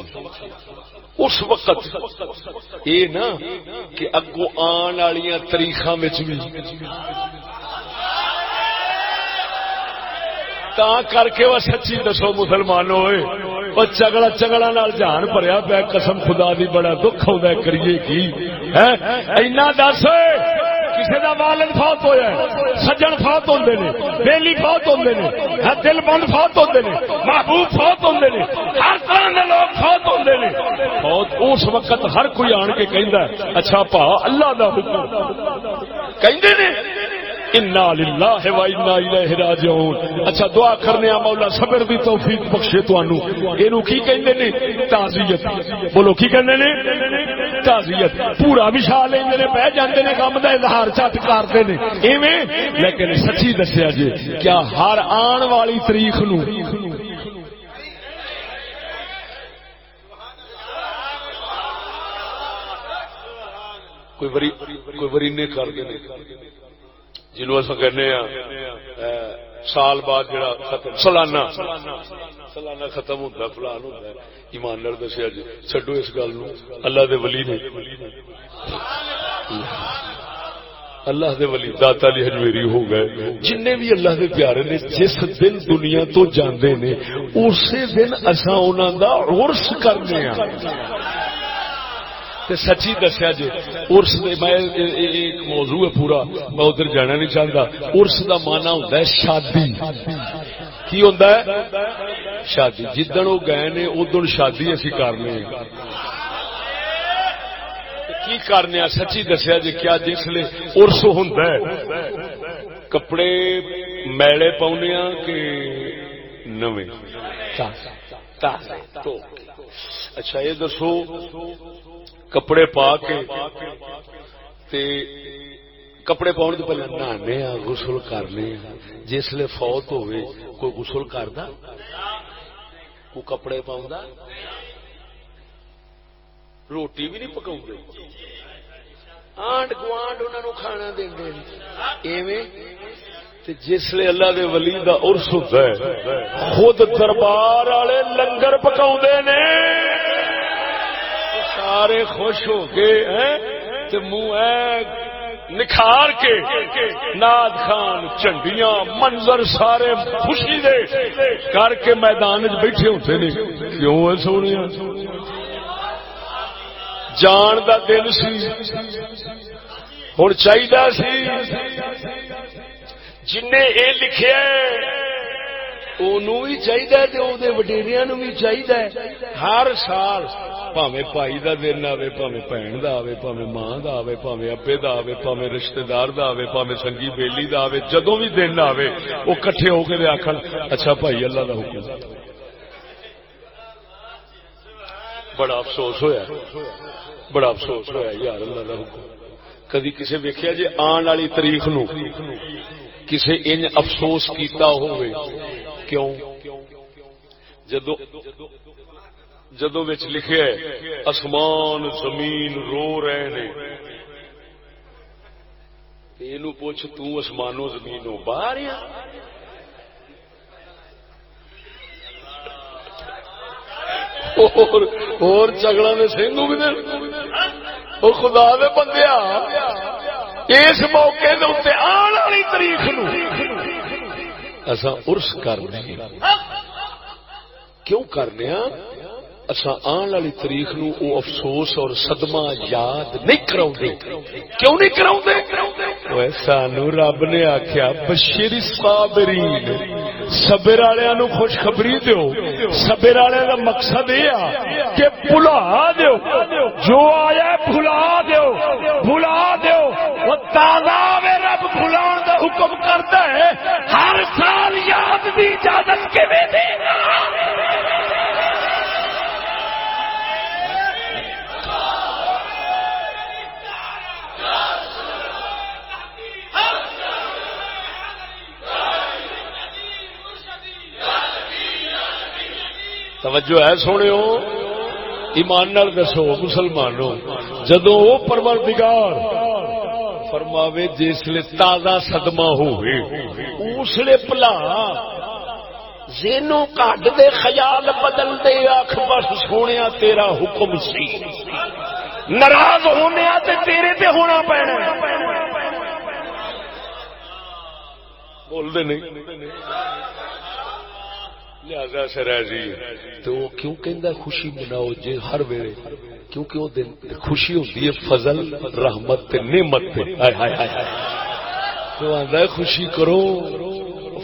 اس وقت یہ نا کہ اگوں آن والیاں تاریخاں وچ بھی تا کر کے وہ سچی دسو مسلمانوں ہوئے وہ چگڑا چگڑا نال جان بھریا پیا قسم خدا دی بڑا دکھ آتا ہے کریے کی اینا دس کسی دا والد فوت ہویا ہے سجن فوت ہوندے نے بیلی فوت ہوندے نے دل بند فوت ہوندے نے محبوب فوت ہوندے نے ہر طرح دے لوگ فوت ہوندے نے فوت اس وقت ہر کوئی آن کے کہندا ہے اچھا پا اللہ دا حکم کہندے نے انا للہ و انا الیہ راجعون اچھا دعا کرنے آ مولا صبر دی توفیق بخشے تانوں اینو کی کہندے نے تعزیت بولو کی کہندے نے تعزیت پورا وشا لیندے نے بہ جاندے نے غم دا اظہار چٹ کردے نے ایویں لیکن سچی دسیا جی کیا ہر آن والی تاریخ نو کوئی ورینے کر کے جنہوں اصل کہنے سال بعد جڑا ختم سالانہ ختم ہوتا فلان ہوتا ہے ایمان نال دسیا جی چڈو اس گل نو اللہ دے ولی نے اللہ دے ولی داتا علی حجویری ہو گئے جن بھی اللہ دے پیارے نے جس دن دنیا تو جاندے نے اسی دن اساں انہاں دا عرس کرنے تے سچی دسیا جی عرس میں ایک موضوع ہے پورا میں ادھر جانا نہیں چاہتا عرس دا مانا ہوتا ہے شادی کی ہوتا ہے شادی جدن وہ گئے نے ادن شادی اسی کرنے کی کرنے سچی دسیا جی کیا جسے عرس ہوندا ہے کپڑے میلے پاؤنے کہ نویں اچھا یہ دسو کپڑے پا کے تے کپڑے پاؤن تو پہلے نہانے غسل کرنے جسے فوت ہوئے کوئی غسل کردا کوئی کپڑے پاؤں روٹی بھی نہیں پکاؤں آنڈ گوانڈ انہوں نے کھانا دیں ایویں جسے اللہ دے ولی دا عرس ہوتا ہے خود دربار والے لنگر پکاؤں نے سارے خوش ہو کے تے منہ نکھار کے ناد خان چنڈیاں منظر سارے خوشی دے کر کے میدان بیٹھے ہوتے نے کیوں ہے سونے جان دا دل سی ہن چاہیے سی جن اے لکھیا انہوں بھی چاہیے وڈیریاں بھی چاہیے ہر سال پاویں بھائی دا دن آوے پاویں بھن دا آوے پاویں ماں دا آوے پاویں ابے دا آوے پاویں رشتہ دار دا آوے پاویں سنگی بیلی دا آوے جدوں بھی دن آوے وہ کٹھے ہو کے آکھن اچھا بھائی اللہ دا حکم بڑا افسوس ہویا بڑا افسوس ہویا یار اللہ دا حکم کدی کسے ویکھیا جے آن والی تاریخ نو کسے انج افسوس کیتا ہوئے کیوں جدو وچ لکھے آسمان زمین رو رہے نے اینو پوچھ تو آسمانوں زمینوں باہر اور جگڑا نے سنگو بھی دے اور خدا دے بندیا اس موقع دے اوتے آن والی تاریخ نو اساں عرس کرنے کیوں کرنے اساں آن والی تاریخ نو او افسوس اور صدمہ یاد نہیں کراؤندے کیوں نہیں کراؤندے اوے سانو رب نے آکھیا بشیر الصابرین صبر والےاں نو خوشخبری دیو صبر والےاں دا مقصد یہ کہ بھلا دیو جو آیا بھلا دیو وہ تازہ میں رب بھلان دا حکم کرتا ہے ہر سال یاد دی اجازت کے دے گا توجہ ہے سونے ایمان نال دسو مسلمانوں جدو وہ پروردگار فرماوے جسلے تازہ صدمہ ہوئے اسلے پلا زینوں کٹ دے خیال بدل دے آخ بس سونے تیرا حکم سی ناراض ہونے تے تیرے تے ہونا پینا بول دے نہیں لہذا سے راضی تو وہ کیوں کہندا خوشی مناؤ جے ہر ویلے؟ کیونکہ وہ دن خوشی ہوندی ہے فضل رحمت تے نعمت تے، ہائے ہائے ہائے ہائے، تو آندا ہے خوشی کرو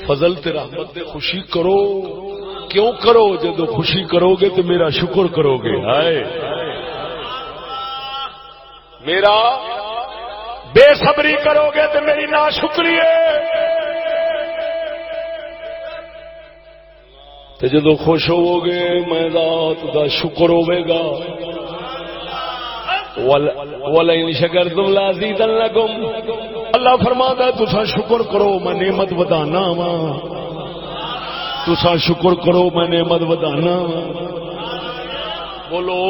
فضل تے رحمت تے خوشی کرو۔ کیوں کرو؟ جدو خوشی کرو گے تو میرا شکر کرو گے، ہائے میرا بے صبری کرو گے تو میری ناشکری ہے، تو جدو خوش ہوو گے میں ذات دا شکر ہوے گا۔ وَلَئِن شَكَرْتُمْ لَأَزِيدَنَّكُمْ، اللہ فرماتا ہے تساں شکر کرو میں نعمت ودانا وا، تساں شکر کرو میں نعمت ودانا وا۔ بولو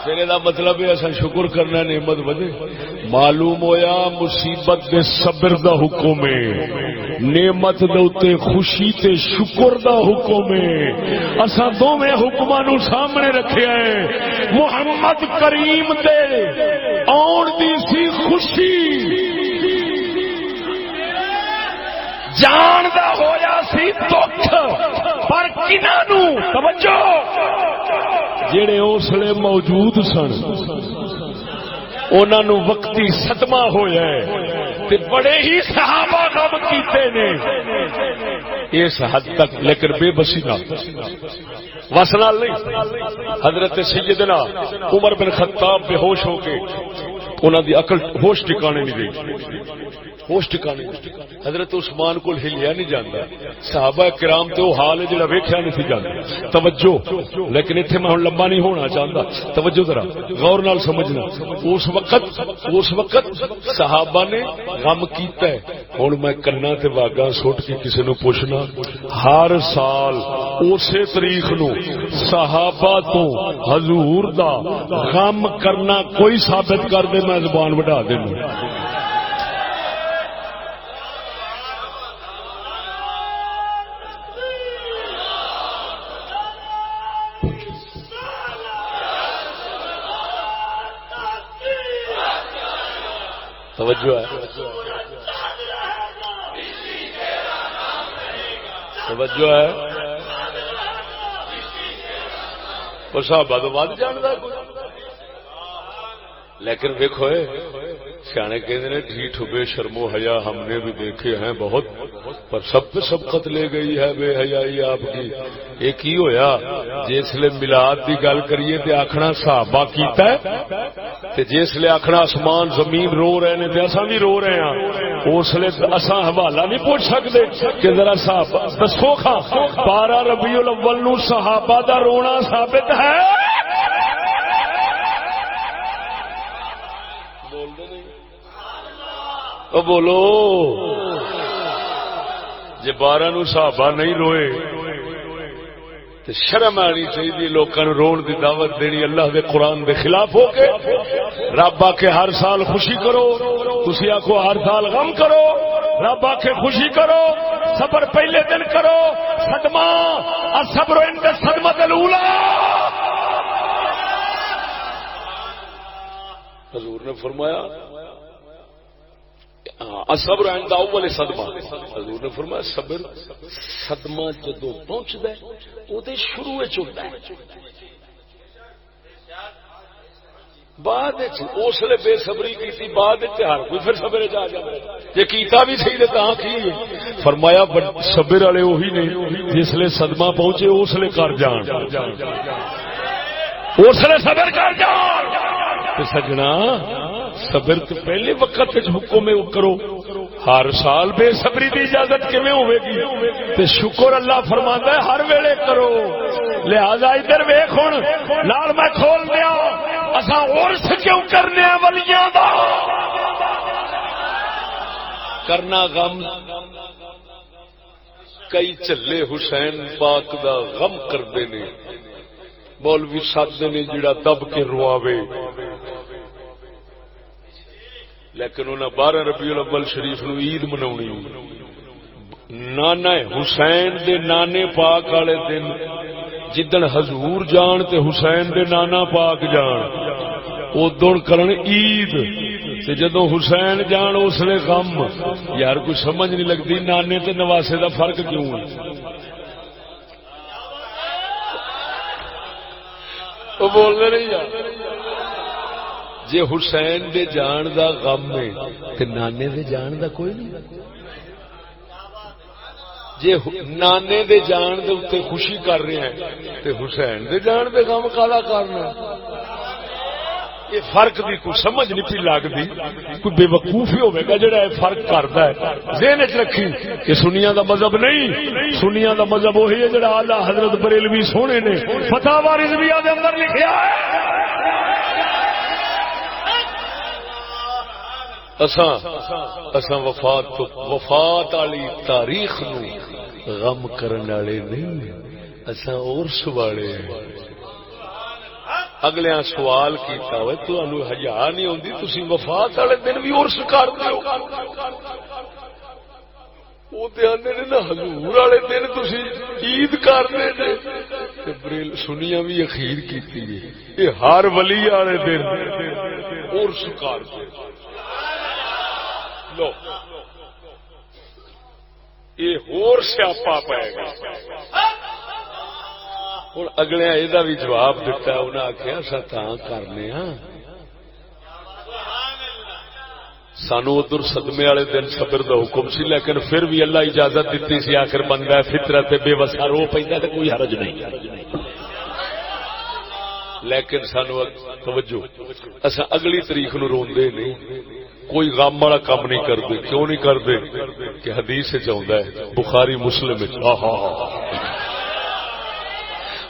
پھر یہ مطلب ہے اصا شکر کرنا نعمت ودے۔ معلوم ہویا مصیبت دے صبر دا حکم ہے، نعمت دے اوتے خوشی تے شکر دا حکم ہے۔ اساں دوویں حکماں نو سامنے رکھیا ہے۔ محمد کریم دے آن دی سی خوشی، جان دا ہویا سی دکھ، پر کناں نو توجہ جڑے اسلے موجود سن انہاں نو وقتی صدمہ ہویا ہے تے بڑے ہی صحابہ غم کیتے نے اس حد تک، لیکن بے بسی نہ وس نال نہیں۔ حضرت سیدنا عمر بن خطاب بے ہوش ہو کے انہاں دی عقل ہوش ٹھکانے نہیں گئی، ہوش ٹھکانے حضرت عثمان کو ہلیا نہیں جاندا، صحابہ کرام تے وہ حال ہے جڑا ویکھیا نہیں سی جاندا۔ توجہ، لیکن ایتھے میں ہن لمبا نہیں ہونا چاہندا، توجہ ذرا غور نال سمجھنا۔ اس وقت صحابہ نے غم کیتا ہے۔ ہن میں کنا تے واگاں سٹ کے کسی نو پوچھنا، ہر سال اسی تاریخ نو صحابہ تو حضور دا غم کرنا کوئی ثابت کر دے میں زبان بڑھا دینا۔ توجہ ہے، توجہ ہے، وہ صحابہ تو ود جاندا کوئی، لیکن دیکھو سیانے کہتے ہیں ڈھیٹ بے شرم و حیا ہم نے بھی دیکھے ہیں بہت، پر سب پہ سبقت لے گئی ہے بے حیائی آپ کی۔ یہ کی ہویا جسلے میلاد دی گل کریے تے آکھنا صحابہ کیتا ہے، تے جسلے آکھنا آسمان زمین رو رہے نے تے اساں بھی رو رہے ہیں، اس لیے اساں حوالہ نہیں پوچھ سکتے کہ ذرا صحابہ دسو کھا 12 ربیع الاول نو صحابہ دا رونا ثابت ہے؟ تو بولو جے 12 نو صحابہ نہیں روئے تو شرم آنی چاہیے لوگوں نو رون دی دعوت دینی اللہ دے قرآن دے خلاف ہو کے۔ رب آ کے ہر سال خوشی کرو، تسی آکھو ہر سال غم کرو، رب آ کے خوشی کرو، صبر پہلے دن کرو، صدمہ الصبر عند الصدمۃ الاولی۔ حضور نے فرمایا صبر عند اول صدمہ، حضور نے فرمایا صبر صدمہ جدوں پہنچدا ہے او دے شروع وچ ہوندا ہے، بعد وچ اس لیے بے صبری کیتی بعد وچ ہر کوئی پھر صبر وچ آ جاندا ہے، جے کیتا بھی صحیح تے تاں کی فرمایا صبر والے وہی نے جس لیے صدمہ پہنچے اس لیے کر جان، اس لیے صبر کر جان۔ تے سجنا صبر تو پہلے وقت حکم کرو، ہر سال بے صبری دی اجازت کیویں ہوے گی؟ تے شکر اللہ فرماندا ہے ہر ویلے کرو۔ لہذا ادھر ویکھ ہن نال میں کھول دیا اساں عرس کیوں کرنے ہیں ولیاں دا؟ کرنا غم کئی چلے حسین پاک دا غم کردے نے، مولوی سادے نے جڑا دب کے رواوے، لیکن انہیں 12 ربیع الاول شریف نو عید مناونی، نانا حسین دے نانے پاک والے دن جدن حضور جان تے حسین دے نانا پاک جان ادن کرن عید، تے جدوں حسین جان اس لیے غم۔ یار کوئی سمجھ نہیں لگتی نانے تے نواسے دا فرق کیوں ہے؟ وہ بولنے نہیں یار جے حسین دے جان دا غم ہے تے نانے دے جان دا کوئی نہیں جے نانے دے جان دے اوتے خوشی کر رہے ہیں تے حسین دے جان دے غم کالا کرنا یہ فرق دی کوئی سمجھ نہیں پی لگتی کوئی بے وقوف ہی ہوے گا جڑا یہ فرق کردا ہے ذہن وچ رکھی کہ سنیاں دا مذہب نہیں سنیاں دا مذہب وہی ہے جڑا اعلی حضرت بریلوی سونے نے فتاوی رضویہ دے اندر لکھیا ہے اساں وفات والی تاریخ نو غم کرن والے نہیں اساں عرس والے ہیں اگلے سوال کیتا ہوئے تانوں حیا نہیں ہوندی تسی وفات والے دن بھی عرس کردے ہو وہ تے آندے نے نا حضور والے دن تسی عید کردے جے تے بریل سنیاں بھی اخیر کیتی ہے یہ ہر ولی والے دن عرس کردے لو یہ ہور سیاپا پائے گا ہوں اگلے یہ بھی جواب دیتا انہیں آخیا اصا کرنے ہاں سانو ادھر صدمے والے دن صبر دا حکم سی لیکن پھر بھی اللہ اجازت دیتی سی آخر بندہ فطرت بے وسا رو پہ تو کوئی حرج نہیں لیکن سانو توجہ اصا اگلی تاریخ نو روندے نہیں کوئی غم والا کام نہیں کرتے کیوں نہیں کرتے کہ حدیث چاہتا ہے بخاری مسلم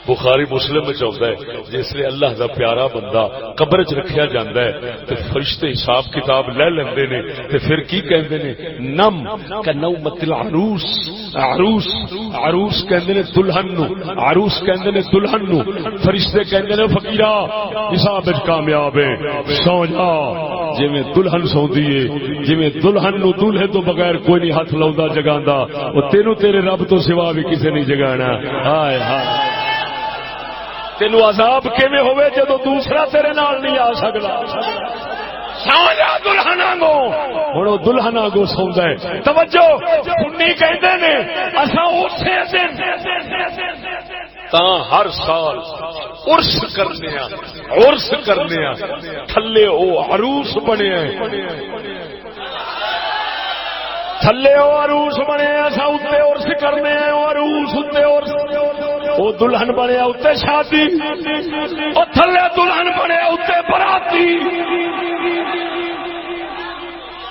بخاری مسلم میں چاہتا ہے جس لیے اللہ دا پیارا بندہ قبر چ رکھیا جاندا ہے تے فرشتے حساب کتاب لے لیندے نے تے پھر کی کہندے نے نم کا نومت العروس عروس عروس کہندے نے دلہن نو عروس کہندے نے دلہن نو فرشتے کہندے نے فقیرا حساب وچ کامیاب ہے سو جا جویں دلہن سوندی ہے جویں دلہن نو دولہے تو بغیر کوئی نہیں ہاتھ لاوندا جگاندا او تینو تیرے رب تو سوا بھی کسے نہیں جگانا ہائے ہائے تینو عذاب کیویں ہوے جدو دوسرا تیرے نال نہیں آ سکدا ساجا دلہنا گو ہن او دلہنا گو سوندا ہے توجہ سنی کہندے نے اساں اسی دن تا ہر سال عرس کرنے تھلے او عروس بنے تھلے او عروس بنے اساں اوتے عرس کرنے عروس اوتے عرس او دلہن بنے اوتے شادی او تھلے دلہن بنے اوتے براتی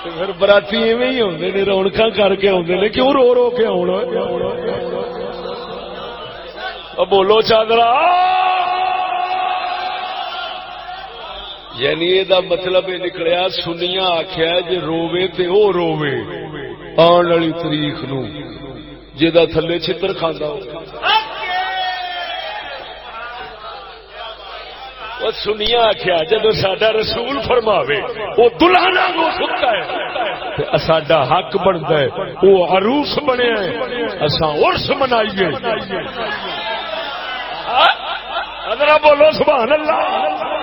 پھر براتی ایویں ہی ہوندے نے رونقاں کر کے ہوندے نے کیوں رو رو کے آਉنا او بولو چادرا یعنی یہ دا مطلب یہ نکلیا سنیاں آخیا جے رووے تے او رووے آن والی تاریخ نو جہاں تھلے چھتر کھانا ہو سنیا آخیا جب ساڈا رسول فرماوے وہ دلہنا کو ستا ہے ساڈا حق بنتا ہے وہ عروس بنیا ہے اساں عرس منائیے ذرا بولو سبحان اللہ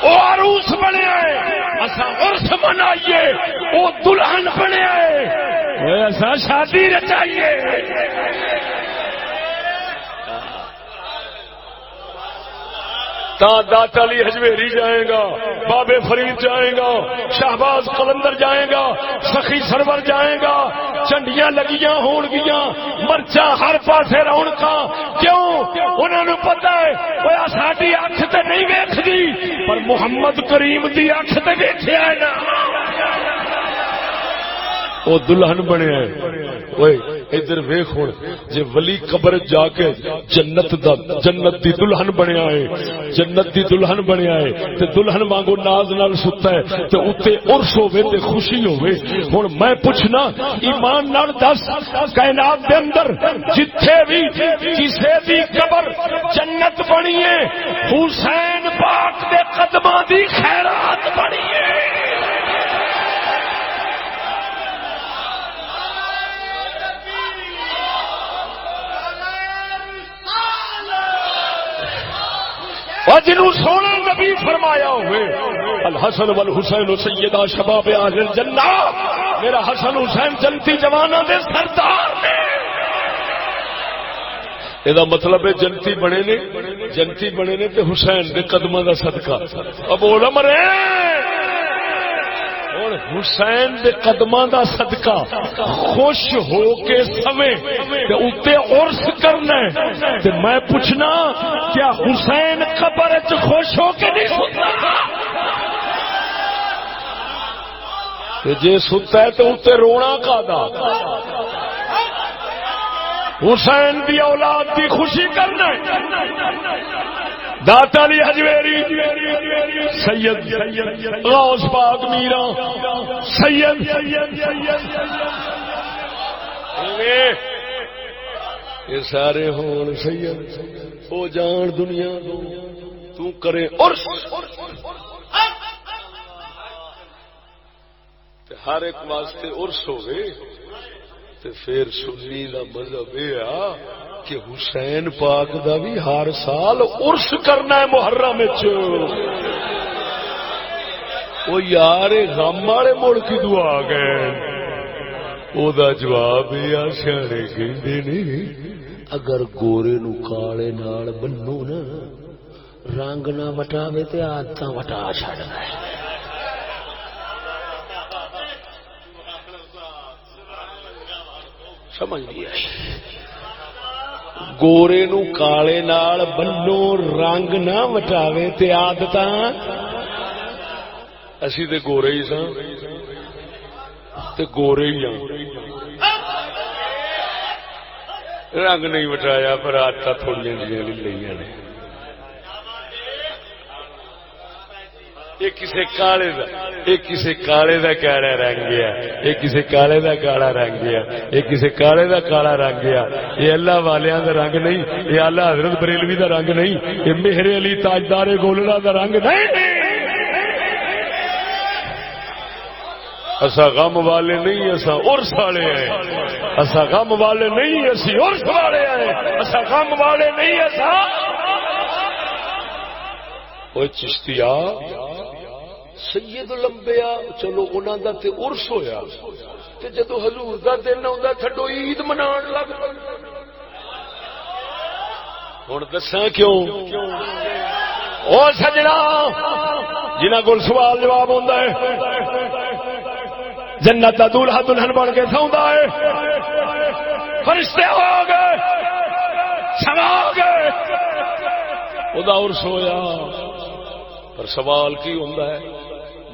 وہ عروس بنیا ہے اساں عرس منائیے وہ دلہن بنیا ہے ایسا شادی رچائیے داتا علی حجویری جائے گا بابے فرید جائے گا شہباز قلندر جائے گا سخی سرور جائے گا چنڈیاں لگیاں ہون گیاں مرچاں ہر پاسے رونقاں کیوں انہوں نے پتا ہے وہ ساڈی اکھ تے نہیں ویکھدی پر محمد کریم دی اکھ تے ویکھیا ہے نا وہ دلہن بنے ادھر ویخ ہوں جی ولی قبر جا کے جنت دی دلہن بنیا ہے جنت دی دلہن بنیا ہے تے دلہن وانگو ناز نال ستا ہے تے اوتے عرس ہوے تے خوشی ہوے ہن میں پوچھنا ایمان نال دس کائنات دے اندر جتھے بھی کسے دی قبر جنت بنی ہے حسین پاک دے قدماں دی خیرات بنی ہے جنہوں سونا نبی فرمایا ہوئے الحسن والحسین سیدہ شباب اہل الجنہ میرا حسن حسین جنتی جوانوں دے سردار نے یہ مطلب ہے جنتی بنے نے تے حسین دے قدماں دا صدقہ اب بول مرے اور حسین دے قدماں دا صدقہ خوش ہو کے سویں تے اوتے عرس کرنا ہے تے میں پوچھنا کیا حسین قبر وچ خوش ہو کے نہیں ستا تے جے ستا ہے تے اوتے رونا کادا حسین دی اولاد کی خوشی کرنا داتا علی حجویری سید غوث پاک میرا سید یہ سارے ہون سید او جان دنیا تو کرے عرس ہر ایک واسطے عرس ہوئے تے پھر سنی دا مذہب یہ کہ حسین پاک دا بھی ہر سال عرس کرنا ہے محرم وچ او یار غم والے مڑ کی دعا گئے او دا جواب یہ سیانے کہندے نے اگر گورے نو کالے نال بنو نا رنگ نہ وٹاوے تے عادتاں وٹا چھڑنا ہے سمجھ نہیں آئی گورے نو کالے نال بنو رنگ نہ وٹاوے تے عادتاں اسی تے گورے ہی ساں تے گورے ہی ہاں رنگ نہیں وٹایا پر عادتاں تھوڑیاں جیاں لئیاں نے کسی کالے دا کالا رنگ گیا یہ کسی کالے دا کالا رنگ گیا یہ کسی کالے دا کالا رنگ گیا یہ اللہ والیاں دا رنگ نہیں یہ آلہ حضرت بریلوی دا رنگ نہیں یہ مہر علی تاجدار گولڑا دا رنگ نہیں اسا غم والے نہیں اسا عرس والے ہیں اسا غم والے نہیں اسی عرس والے ہیں اسا غم والے نہیں اسا او چشتیا سید لمبیا چلو انہاں دا تے عرس ہویا تے جدو حضور دا دن آندا تھڈو عید منان لگ پے ہن دساں کیوں او سجنا جنہاں کول سوال جواب ہوندا ہے جنت دا دولہا دلہن بن کے سوندا ہے فرشتے ہو گئے سما گئے او دا عرس ہویا پر سوال کی ہوندا ہے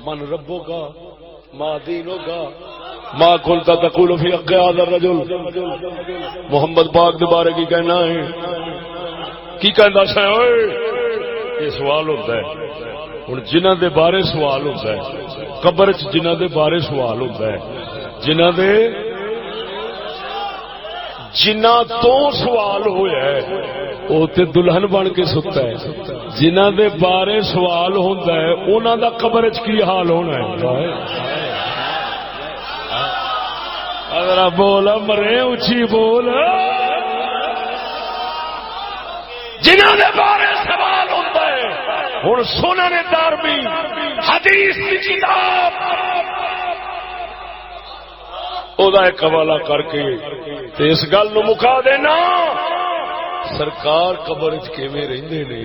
من ربو کا ما دینو کا ما قلت تقول فی حق هذا الرجل محمد پاک دے بارے کی کہنا ہے کی کہندا ہے اوئے یہ سوال ہوتا ہے ہن جنہاں دے بارے سوال ہوتا ہے قبر وچ جنہاں دے بارے سوال ہوتا ہے جنہاں تو سوال ہویا ہے وہ تے دلہن بن کے ستا ہے جنہاں دے بارے سوال ہوندا ہے انہاں دا قبر وچ کی حال ہونا ہے اگر بول مرے اونچی بول جنہاں دے بارے سوال ہوندا ہے ہن سنن دارمی حدیث کی کتاب او دا ایک حوالہ کر کے تے اس گل نو مکا دینا سرکار قبر وچ کیویں رہندے نے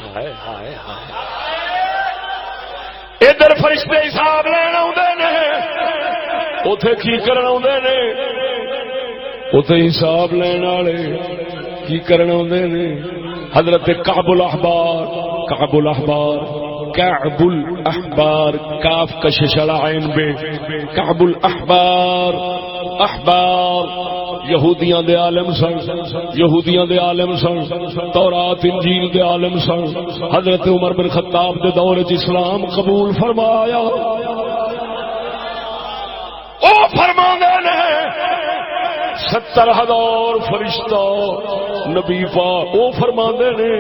ہائے ہائے ہائے ادھر فرشتے حساب لین آوندے نے اوتھے کی کرن آوندے نے اوتھے حساب لین والے کی کرن آوندے نے حضرت کعب الاحبار کاف کشش عین بے کعب الاحبار یہودیاں دے عالم سن تورات انجیل دے عالم سن حضرت عمر بن خطاب دے دور وچ اسلام قبول فرمایا او فرماندے نے 70,000 فرشتہ نبی پاک او فرماندے نے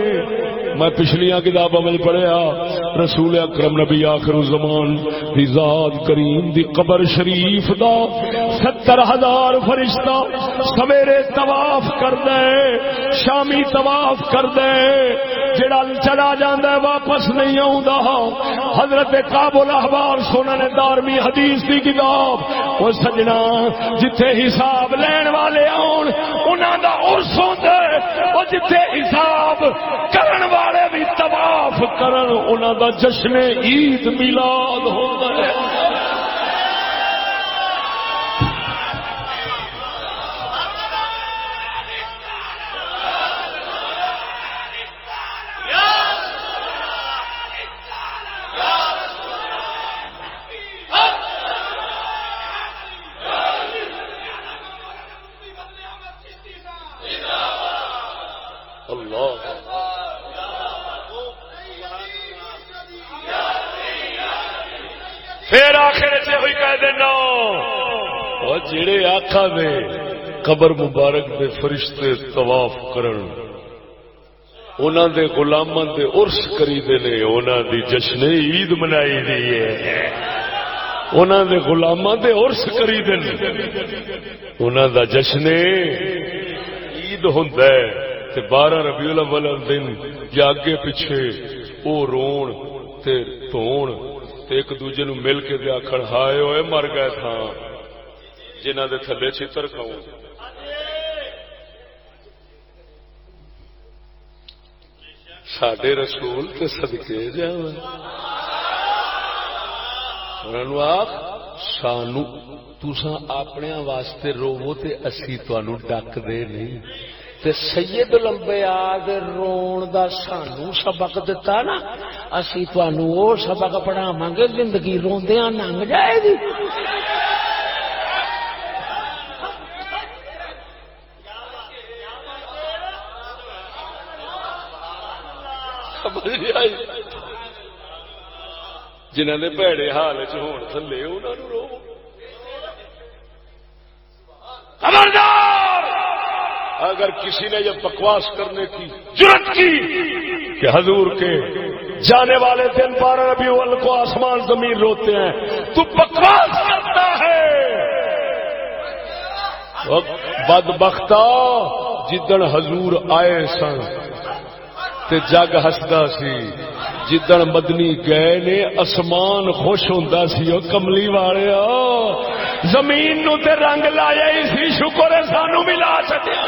میں پچھلیاں کتاباں میں پڑھیا رسول اکرم نبی آخر الزمان دی ذات کریم دی قبر شریف دا 70,000 فرشتہ سویرے طواف کر دے شامی طواف کر دے جڑا چلا جاندا ہے واپس نہیں آوندا حضرت کعب الاحبار سنن دارمی حدیث دی کتاب وہ سجنا جتھے حساب لین والے آن انہاں دا عرس ہوندا ہے، او جتھے حساب کرن والے بھی طواف کرن انہاں دا جشن عید میلاد ہوندا ہے۔ پھر آخر سے ہوئی کہہ دینا اور جڑے آقا دے قبر مبارک دے فرشتے طواف کرن انہاں دے غلاماں دے عرس کریدے نے، انہاں دی جشن عید منائی دی ہے، انہاں دے غلاماں دے عرس کریدے نے، انہاں دا جشن عید ہوندا ہے۔ تے 12 ربیع الاول دن جاگے پیچھے او رون تے دھون ایک دوجے نو مل کے دے آکھن ہائے ہوئے مر گئے تھا جنہاں دے تھلے چھتر کھاؤں۔ ساڈے رسول تے صدقے جاواں انہاں نو آکھ سانو تساں اپنے واسطے روو تے اسی تانوں ڈک دے نہیں، تے سید الانبیاء دے رون دا سانو سبق دتا نا، اسی تانوں او سبق پڑھاواں گے زندگی روندیاں لنگ جائے گی۔ جنہاں نے بھڑے حال چ ہون تھلے انہاں نوں رو۔ خبردار اگر کسی نے یہ بکواس کرنے کی جرت کی کہ حضور کے جانے والے دن 12 ربیع الاول کو آسمان زمین روتے ہیں، تو بکواس کرتا ہے۔ بدبختا جدن حضور آئے سن تے جگ ہسدا سی، جدن مدنی گئے نے اسمان خوش ہوندا سی۔ او کملی والے زمین نو تے رنگ لایا ہی سی، شکر ہے سانو بھی لا سکیا۔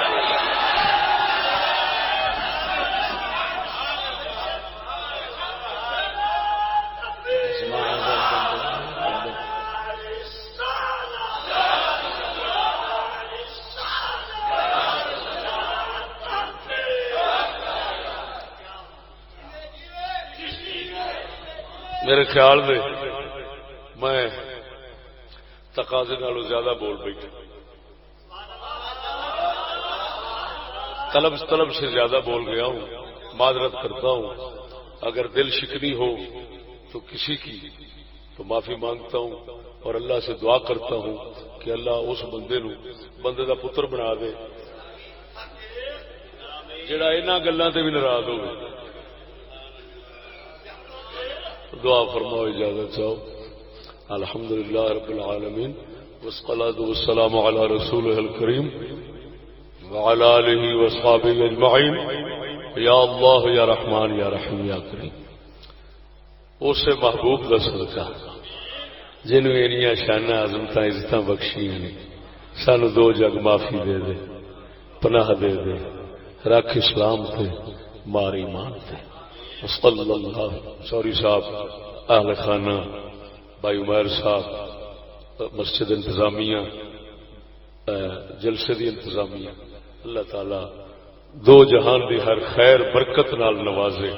میرے خیال میں میں تقاضے نالوں زیادہ بول بیٹھا، طلب سے زیادہ بول گیا ہوں، معذرت کرتا ہوں۔ اگر دل شکنی ہو تو کسی کی تو معافی مانگتا ہوں اور اللہ سے دعا کرتا ہوں کہ اللہ اس بندے دا پتر بنا دے جڑا انہاں گلاں تے بھی ناراض ہوگا۔ دعا فرماؤ، اجازت چاہو۔ الحمدللہ رب العالمین والصلاة والسلام علی رسولہ الکریم وعلی آلہ وصحبہ اجمعین۔ یا اللہ یا رحمان یا رحیم یا کریم، اسے محبوب دا صدقہ جنہوں انیاں شانہ عظمتاں عزتاں بخشیاں نے، سانو دو جگ معافی دے دے، پناہ دے دے، رکھ اسلام تے مار ایمان تے۔ صلی اللہ سوری صاحب، اہل خانہ، بھائی عمیر صاحب، مسجد انتظامیہ، جلسے دی انتظامیہ، اللہ تعالی دو جہان دی ہر خیر برکت نال نوازے،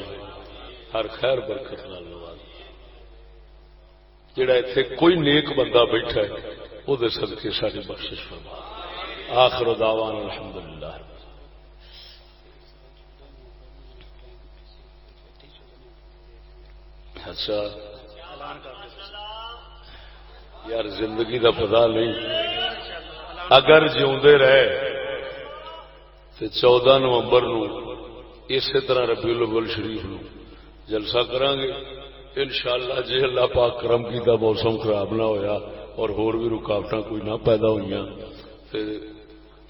ہر خیر برکت نال نوازے۔ جڑا ایتھے کوئی نیک بندہ بیٹھا ہے او دے صدقے ساری بخشش فرما۔ آخر دعوانا الحمدللہ۔ اچھا یار زندگی دا پتہ نہیں، اگر جیوندے رہے تو 14 نومبر نو اسی طرح ربیع الاول شریف نو جلسہ کریں گے انشاءاللہ، جی اللہ پاک کرم کیتا موسم خراب نہ ہویا اور ہور بھی رکاوٹاں کوئی نہ پیدا ہوئیاں، پھر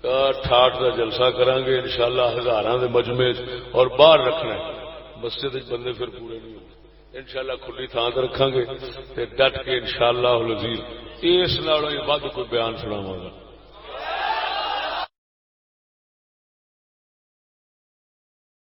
68 کا جلسہ کریں گے انشاءاللہ، ہزاراں دے مجمع اور باہر رکھنا ہے، مسجد بندے پھر پورے نہیں ہوتے۔ انشاءاللہ کھلی تھان تے رکھاں گے تے ڈٹ کے انشاءاللہ العزیز اس نالوں ود کوئی بیان سناواں گا.